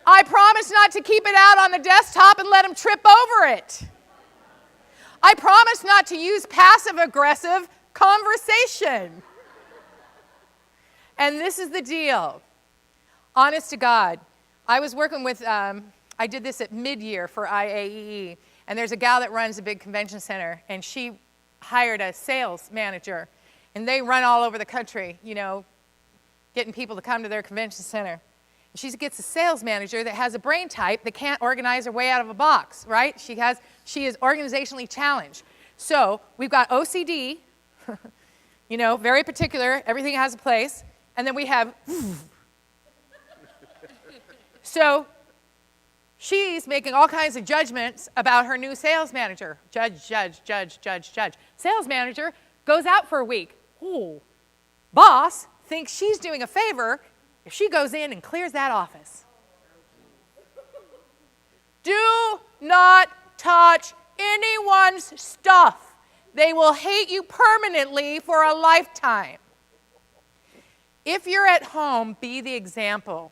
I promise not to keep it out on the desktop and let them trip over it. I promise not to use passive-aggressive conversation. And this is the deal. Honest to God, I was working with, I did this at mid-year for IAEE, and there's a gal that runs a big convention center, and she hired a sales manager, and they run all over the country, you know, getting people to come to their convention center. And she gets a sales manager that has a brain type that can't organize her way out of a box, right? She is organizationally challenged. So we've got OCD, you know, very particular, everything has a place, and then we have, so she's making all kinds of judgments about her new sales manager. Judge. Sales manager goes out for a week. Ooh. Boss thinks she's doing a favor if she goes in and clears that office. Do not touch anyone's stuff. They will hate you permanently for a lifetime. If you're at home, be the example.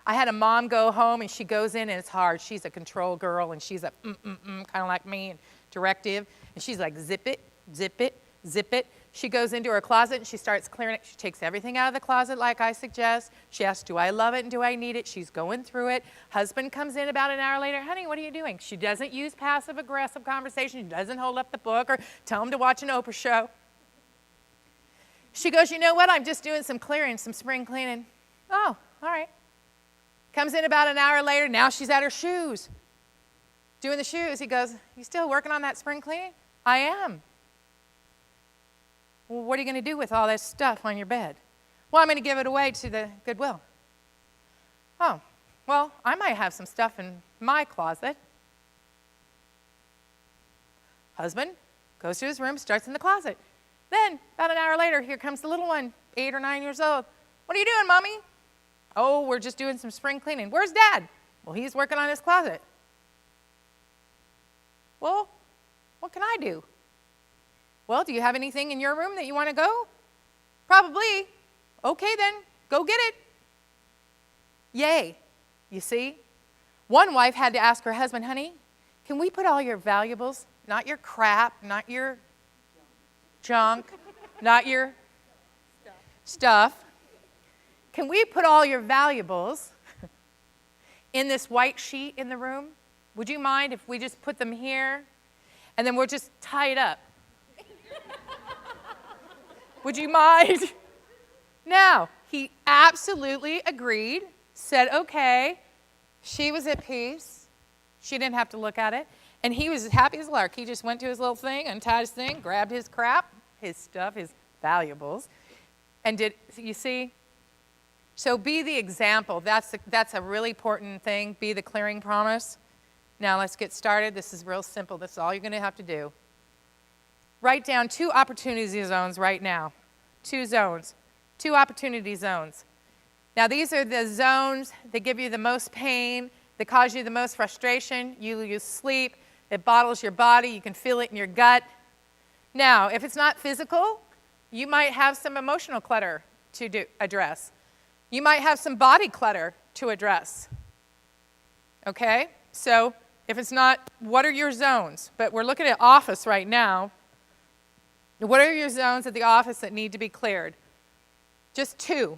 I had a mom go home, and she goes in, and it's hard. She's a control girl, and she's a kind of like me, and directive. And she's like, zip it, zip it, zip it. She goes into her closet, and she starts clearing it. She takes everything out of the closet like I suggest. She asks, do I love it and do I need it? She's going through it. Husband comes in about an hour later. Honey, what are you doing? She doesn't use passive-aggressive conversation. She doesn't hold up the book or tell him to watch an Oprah show. She goes, you know what? I'm just doing some clearing, some spring cleaning. Oh, all right. Comes in about an hour later. Now she's at her shoes, doing the shoes. He goes, you still working on that spring cleaning? I am. Well, what are you going to do with all this stuff on your bed? Well, I'm going to give it away to the Goodwill. Oh, well, I might have some stuff in my closet. Husband goes to his room, starts in the closet. Then, about an hour later, here comes the little one, 8 or 9 years old. What are you doing, Mommy? Oh, we're just doing some spring cleaning. Where's Dad? Well, he's working on his closet. Well, what can I do? Well, do you have anything in your room that you want to go? Probably. Okay, then, go get it. Yay. You see? One wife had to ask her husband, honey, can we put all your valuables, not your crap, not your junk, not your stuff. Can we put all your valuables in this white sheet in the room? Would you mind if we just put them here and then we'll just tie it up? Would you mind? Now, he absolutely agreed, said okay. She was at peace. She didn't have to look at it. And he was as happy as a lark. He just went to his little thing, untied his thing, grabbed his crap, his stuff, his valuables, and did, you see? So be the example. That's a really important thing. Be the clearing promise. Now let's get started. This is real simple. This is all you're going to have to do. write down 2 opportunity zones right now. 2 zones. 2 opportunity zones. Now, these are the zones that give you the most pain, that cause you the most frustration. You lose sleep. It bottles your body. You can feel it in your gut. Now, if it's not physical, you might have some emotional clutter to address. You might have some body clutter to address. Okay? So, if it's not, what are your zones? But we're looking at office right now. What are your zones at the office that need to be cleared? Just 2.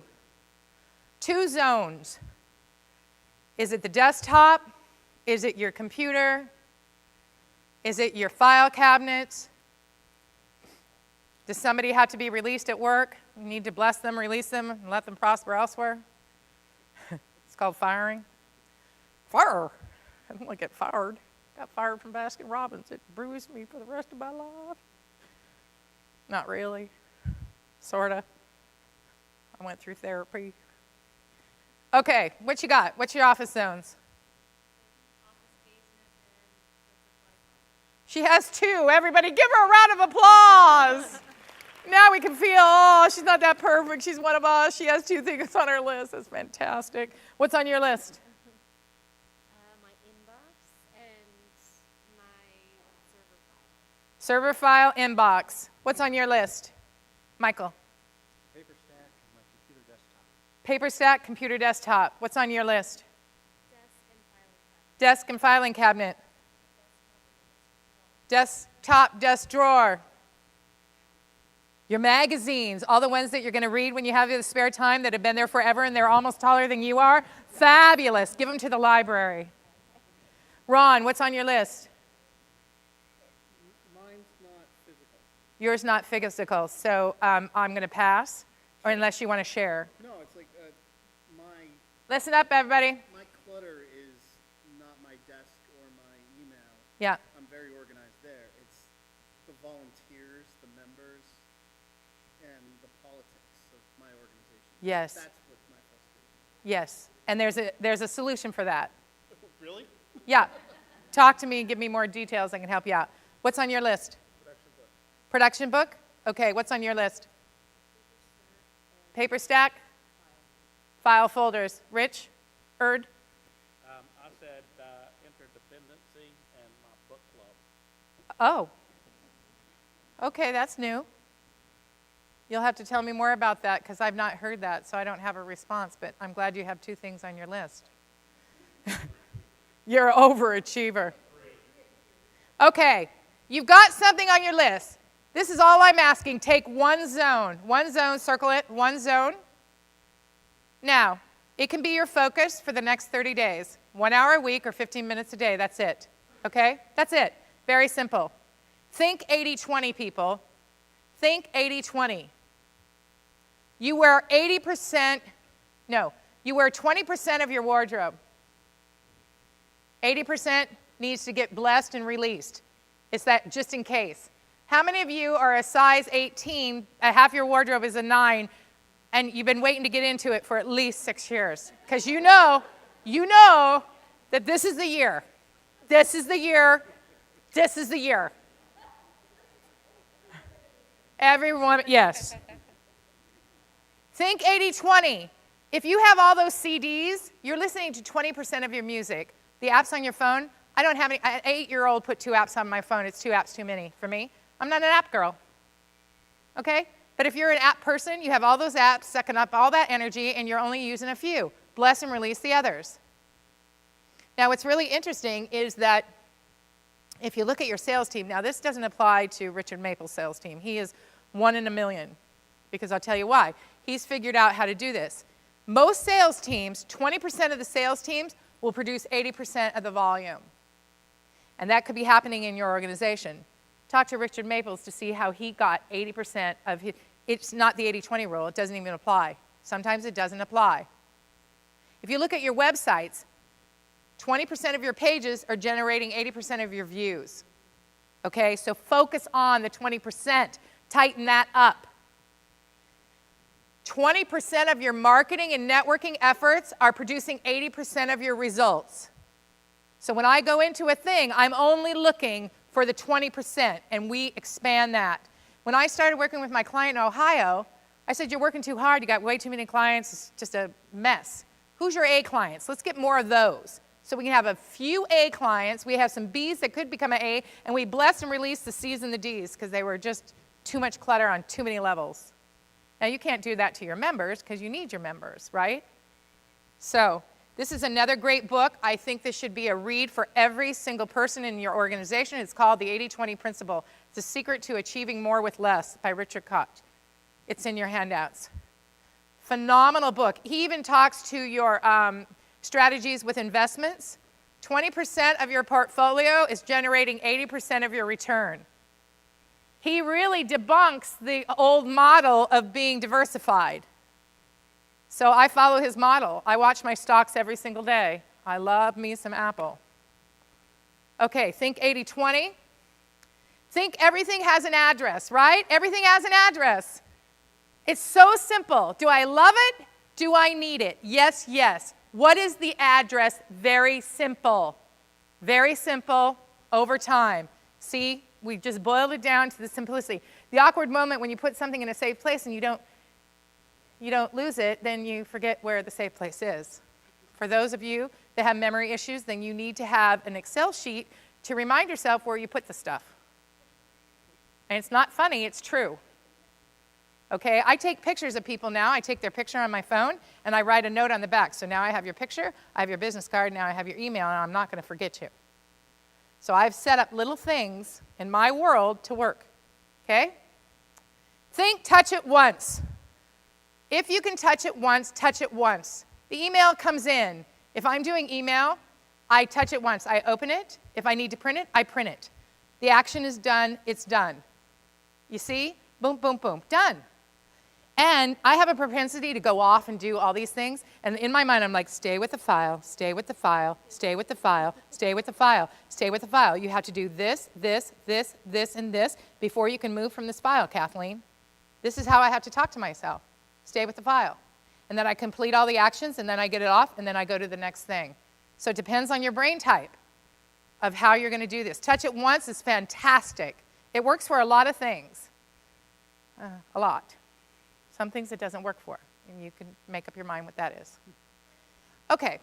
2 zones. Is it the desktop? Is it your computer? Is it your file cabinet? Does somebody have to be released at work? You need to bless them, release them, and let them prosper elsewhere? It's called firing. Fire! I don't want to get fired. Got fired from Baskin Robbins. It bruised me for the rest of my life. Not really. Sorta. I went through therapy. Okay, what you got? What's your office zones? She has 2. Everybody give her a round of applause. Now we can feel, oh, she's not that perfect. She's one of us. She has 2 things on her list. That's fantastic. What's on your list? My inbox and my server file. Server file, inbox. What's on your list? Michael. Paper stack and my computer desktop. Paper stack, computer desktop. What's on your list? Desk and filing cabinet. Desk and filing cabinet. Desktop, desk drawer. Your magazines, all the ones that you're going to read when you have the spare time that have been there forever and they're almost taller than you are. Fabulous. Give them to the library. Ron, what's on your list? Mine's not physical. Yours not physical, so I'm going to pass, or unless you want to share. No, it's like my Listen up, everybody. my clutter is not my desk or my email. Yeah. I'm very organized there. It's the volunteers, the members, and the politics of my organization. Yes. That's what's my frustration. Yes. And there's a solution for that. Really? Yeah. Talk to me and give me more details. I can help you out. What's on your list? Production book. Production book? Okay, what's on your list? Paper stack? File folders. Rich? Erd? I said interdependency and my book club. Oh. Okay, that's new. You'll have to tell me more about that because I've not heard that, so I don't have a response, but I'm glad you have 2 things on your list. You're an overachiever. Okay, you've got something on your list. This is all I'm asking. Take 1 zone. 1 zone, circle it, 1 zone. Now, it can be your focus for the next 30 days. 1 hour a week or 15 minutes a day, that's it. Okay? That's it. Very simple. Think 80-20, people. Think 80-20. You wear 80%, no, you wear 20% of your wardrobe. 80% needs to get blessed and released. It's that just in case. How many of you are a size 18, half your wardrobe is a 9, and you've been waiting to get into it for at least 6 years? Because you know that this is the year. This is the year. This is the year. Everyone, yes. Think 80-20. If you have all those CDs, you're listening to 20% of your music. The apps on your phone, I don't have any. An 8-year-old put 2 apps on my phone. It's 2 apps too many for me. I'm not an app girl. Okay? But if you're an app person, you have all those apps sucking up all that energy, and you're only using a few. Bless and release the others. Now, what's really interesting is that if you look at your sales team, now this doesn't apply to Richard Maple's sales team. He is 1 in a million, because I'll tell you why. He's figured out how to do this. Most sales teams, 20% of the sales teams will produce 80% of the volume. And that could be happening in your organization. Talk to Richard Maples to see how he got 80% of his, it's not the 80-20 rule, it doesn't even apply. Sometimes it doesn't apply. If you look at your websites, 20% of your pages are generating 80% of your views. Okay, so focus on the 20%, tighten that up. 20% of your marketing and networking efforts are producing 80% of your results. So when I go into a thing, I'm only looking for the 20%, and we expand that. When I started working with my client in Ohio, I said, you're working too hard, you got way too many clients, it's just a mess. Who's your A clients? Let's get more of those. So we can have a few A clients, we have some Bs that could become an A, and we bless and release the Cs and the Ds because they were just too much clutter on too many levels. Now you can't do that to your members because you need your members, right? So this is another great book. I think this should be a read for every single person in your organization. It's called The 80-20 Principle. It's a secret to achieving more with less by Richard Koch. It's in your handouts. Phenomenal book. He even talks to your strategies with investments. 20% of your portfolio is generating 80% of your return. He really debunks the old model of being diversified. So I follow his model. I watch my stocks every single day. I love me some Apple. Okay, think 80-20. Think everything has an address, right? Everything has an address. It's so simple. Do I love it? Do I need it? Yes, yes. What is the address? Very simple. Very simple over time. See, we just boiled it down to the simplicity. The awkward moment when you put something in a safe place and you don't lose it, then you forget where the safe place is. For those of you that have memory issues, then you need to have an Excel sheet to remind yourself where you put the stuff. And it's not funny, it's true. Okay, I take pictures of people now. I take their picture on my phone, and I write a note on the back. So now I have your picture, I have your business card, now I have your email, and I'm not going to forget you. So I've set up little things in my world to work, okay? Think, touch it once. If you can touch it once, touch it once. The email comes in. If I'm doing email, I touch it once. I open it. If I need to print it, I print it. The action is done. It's done. You see? Boom, boom, boom. Done. And I have a propensity to go off and do all these things. And in my mind, I'm like, stay with the file, stay with the file, stay with the file, stay with the file, stay with the file. You have to do this, this, this, this, and this before you can move from this file, Kathleen. This is how I have to talk to myself. Stay with the file. And then I complete all the actions, and then I get it off, and then I go to the next thing. So it depends on your brain type of how you're going to do this. Touch it once is fantastic. It works for a lot of things. A lot. Some things it doesn't work for, and you can make up your mind what that is. Okay,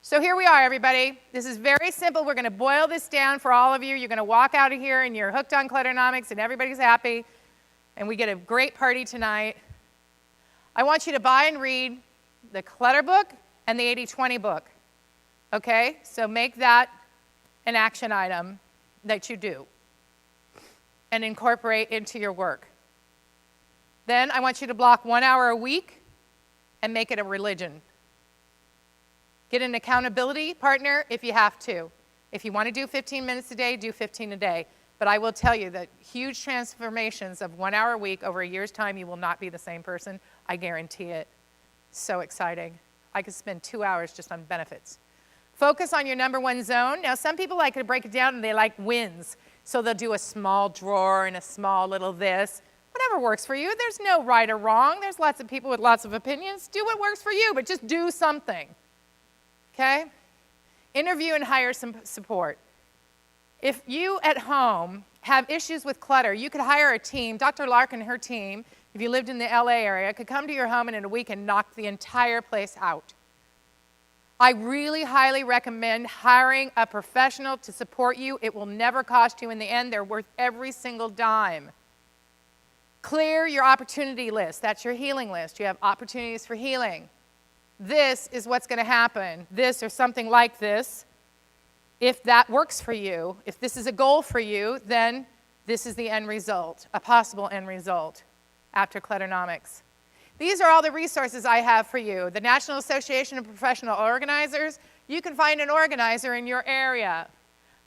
so here we are, everybody. This is very simple. We're going to boil this down for all of you. You're going to walk out of here, and you're hooked on Clutternomics, and everybody's happy, and we get a great party tonight. I want you to buy and read the Clutter book and the 80-20 book, okay? So make that an action item that you do and incorporate into your work. Then I want you to block 1 hour a week and make it a religion. Get an accountability partner if you have to. If you want to do 15 minutes a day, do 15 a day. But I will tell you that huge transformations of 1 hour a week over a year's time, you will not be the same person. I guarantee it. So exciting. I could spend 2 hours just on benefits. Focus on your number one zone. Now, some people like to break it down and they like wins. So they'll do a small drawer and a small little this. Whatever works for you. There's no right or wrong. There's lots of people with lots of opinions. Do what works for you, but just do something. Okay? Interview and hire some support. If you at home have issues with clutter, you could hire a team. Dr. Larkin and her team, if you lived in the LA area, could come to your home and in a week and knock the entire place out. I really highly recommend hiring a professional to support you. It will never cost you in the end. They're worth every single dime. Clear your opportunity list. That's your healing list. You have opportunities for healing. This is what's going to happen. This or something like this. If that works for you, if this is a goal for you, then this is the end result, a possible end result after Clutternomics. These are all the resources I have for you. The National Association of Professional Organizers. You can find an organizer in your area.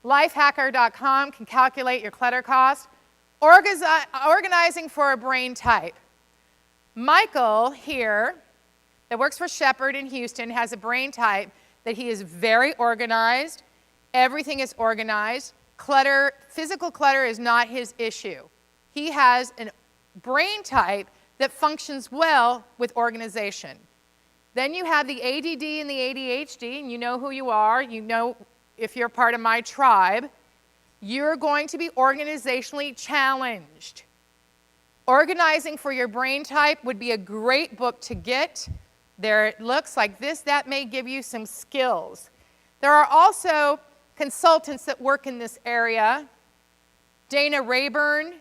Lifehacker.com can calculate your clutter cost. Organizing for a brain type. Michael here, that works for Shepard in Houston, has a brain type that he is very organized. Everything is organized. Clutter, physical clutter is not his issue. He has a brain type that functions well with organization. Then you have the ADD and the ADHD, and you know who you are. You know if you're part of my tribe. you're going to be organizationally challenged. Organizing for Your Brain Type would be a great book to get. There it looks like this. That may give you some skills. There are also consultants that work in this area. Dana Rayburn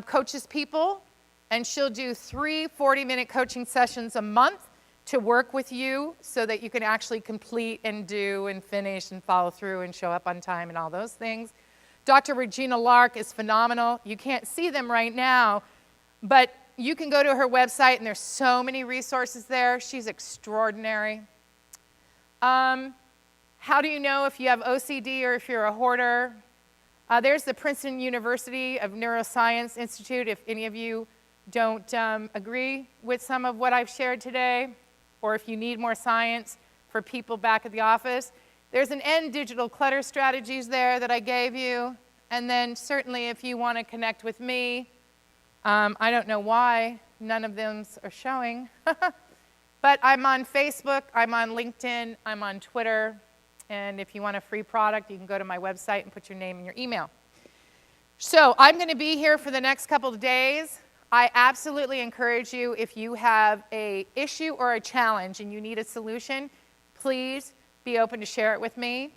coaches people, and she'll do 3 40-minute coaching sessions a month to work with you so that you can actually complete and do and finish and follow through and show up on time and all those things. Dr. Regina Lark is phenomenal. You can't see them right now, but you can go to her website, and there's so many resources there. She's extraordinary. How do you know if you have OCD or if you're a hoarder? There's the Princeton University of Neuroscience Institute, if any of you don't agree with some of what I've shared today, or if you need more science for people back at the office. There's an End Digital Clutter Strategies there that I gave you. And then certainly if you want to connect with me, I don't know why none of them are showing, but I'm on Facebook, I'm on LinkedIn, I'm on Twitter, and if you want a free product, you can go to my website and put your name and your email. So I'm going to be here for the next couple of days. I absolutely encourage you, if you have an issue or a challenge and you need a solution, please be open to share it with me.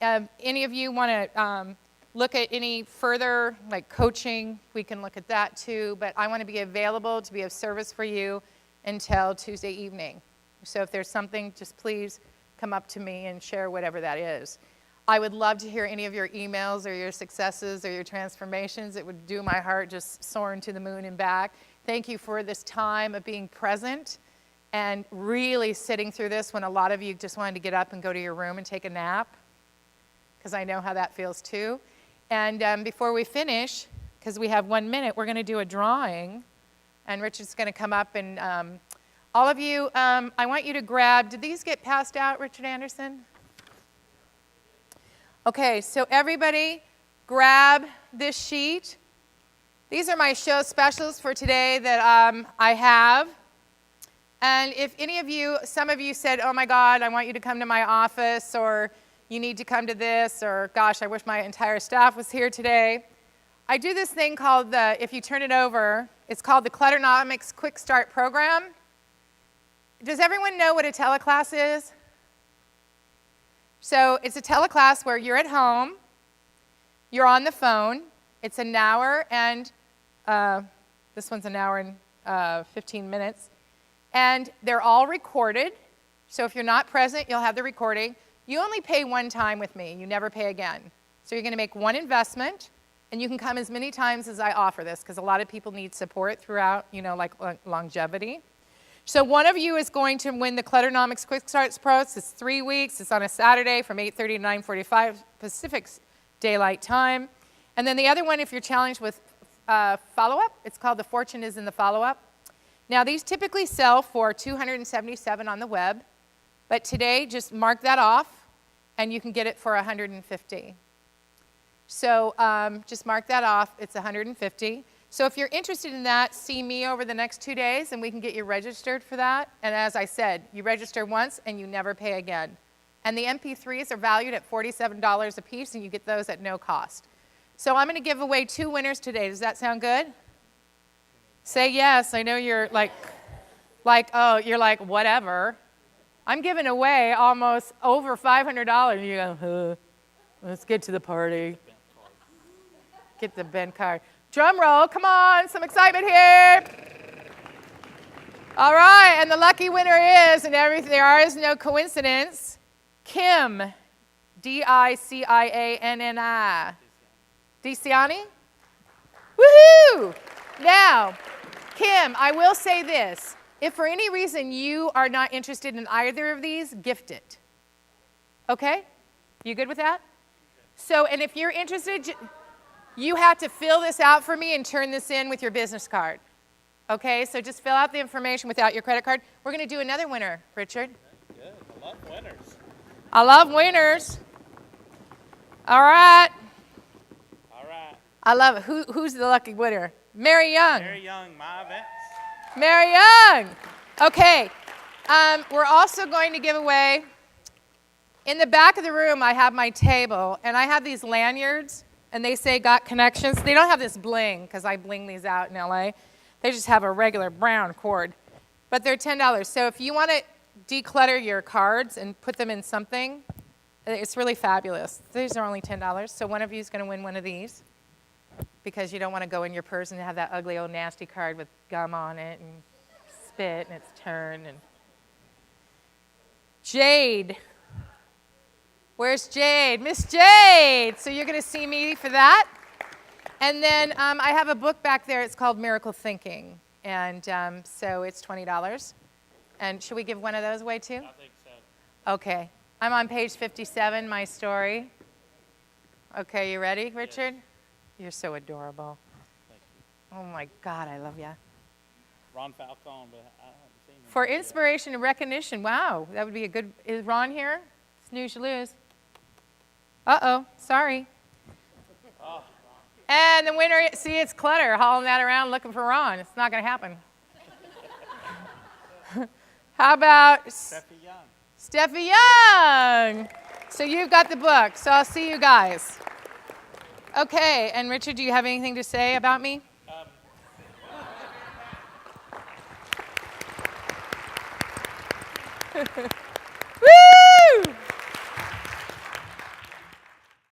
Any of you want to look at any further, like coaching, we can look at that too, but I want to be available to be of service for you until Tuesday evening. So if there's something, just please come up to me and share whatever that is. I would love to hear any of your emails or your successes or your transformations. It would do my heart just soaring to the moon and back. Thank you for this time of being present and really sitting through this when a lot of you just wanted to get up and go to your room and take a nap, because I know how that feels too. And before we finish, because we have 1 minute, we're going to do a drawing, and Richard's going to come up and all of you, I want you to grab, did these get passed out, Richard Anderson? Okay, so everybody grab this sheet. These are my show specials for today that I have. And if any of you, some of you said, oh my God, I want you to come to my office, or you need to come to this, or gosh, I wish my entire staff was here today. I do this thing called if you turn it over, it's called the Clutternomics Quick Start Program. Does everyone know what a teleclass is? So it's a teleclass where you're at home, you're on the phone, it's an hour and, this one's an hour and 15 minutes, and they're all recorded. So if you're not present, you'll have the recording. You only pay one time with me, you never pay again. So you're going to make one investment, and you can come as many times as I offer this, because a lot of people need support throughout, like longevity. So one of you is going to win the Clutternomics Quick Starts Pro. It's 3 weeks. It's on a Saturday from 8:30 to 9:45 Pacific Daylight Time. And then the other one, if you're challenged with follow-up, it's called The Fortune is in the Follow-Up. Now, these typically sell for $277 on the web. But today, just mark that off, and you can get it for $150. So just mark that off. It's $150. So if you're interested in that, see me over the next 2 days, and we can get you registered for that. And as I said, you register once, and you never pay again. And the MP3s are valued at $47 a piece, and you get those at no cost. So I'm going to give away 2 winners today. Does that sound good? Say yes. I know you're oh, you're like, whatever. I'm giving away almost over $500. You go, let's get to the party. Get the Ben card. Drum roll, come on, some excitement here. All right, and the lucky winner is, and there is no coincidence, Kim, D-I-C-I-A-N-N-I. DeCiani? Woohoo! Now, Kim, I will say this. If for any reason you are not interested in either of these, gift it. Okay? You good with that? So, and if you're interested, you have to fill this out for me and turn this in with your business card. Okay, so just fill out the information without your credit card. We're going to do another winner, Richard. Good. I love winners. I love winners. All right. All right. I love it. Who's the lucky winner? Mary Young. Mary Young, my events. Mary Young. Okay. We're also going to give away, in the back of the room, I have my table, and I have these lanyards And they say got connections. They don't have this bling, because I bling these out in LA. They just have a regular brown cord. But they're $10. So if you want to declutter your cards and put them in something, it's really fabulous. These are only $10. So one of you is going to win one of these, because you don't want to go in your purse and have that ugly old nasty card with gum on it and spit and it's turned. And Jade. Where's Jade? Miss Jade. So you're going to see me for that. And then I have a book back there. It's called Miracle Thinking. And so it's $20. And should we give one of those away too? I think so. Okay. I'm on page 57, my story. Okay, you ready, Richard? You're so adorable. Thank you. Oh my God, I love you. Ron Falcone, but I haven't seen him. For yet. inspiration and recognition, wow, that would be a good. Is Ron here? Snooze, you lose. Uh-oh, sorry. Oh, And the winner, see, it's Clutter hauling that around looking for Ron. It's not going to happen. How about Steffi Young. Steffi Young? So you've got the book, so I'll see you guys. Okay, and Richard, do you have anything to say about me?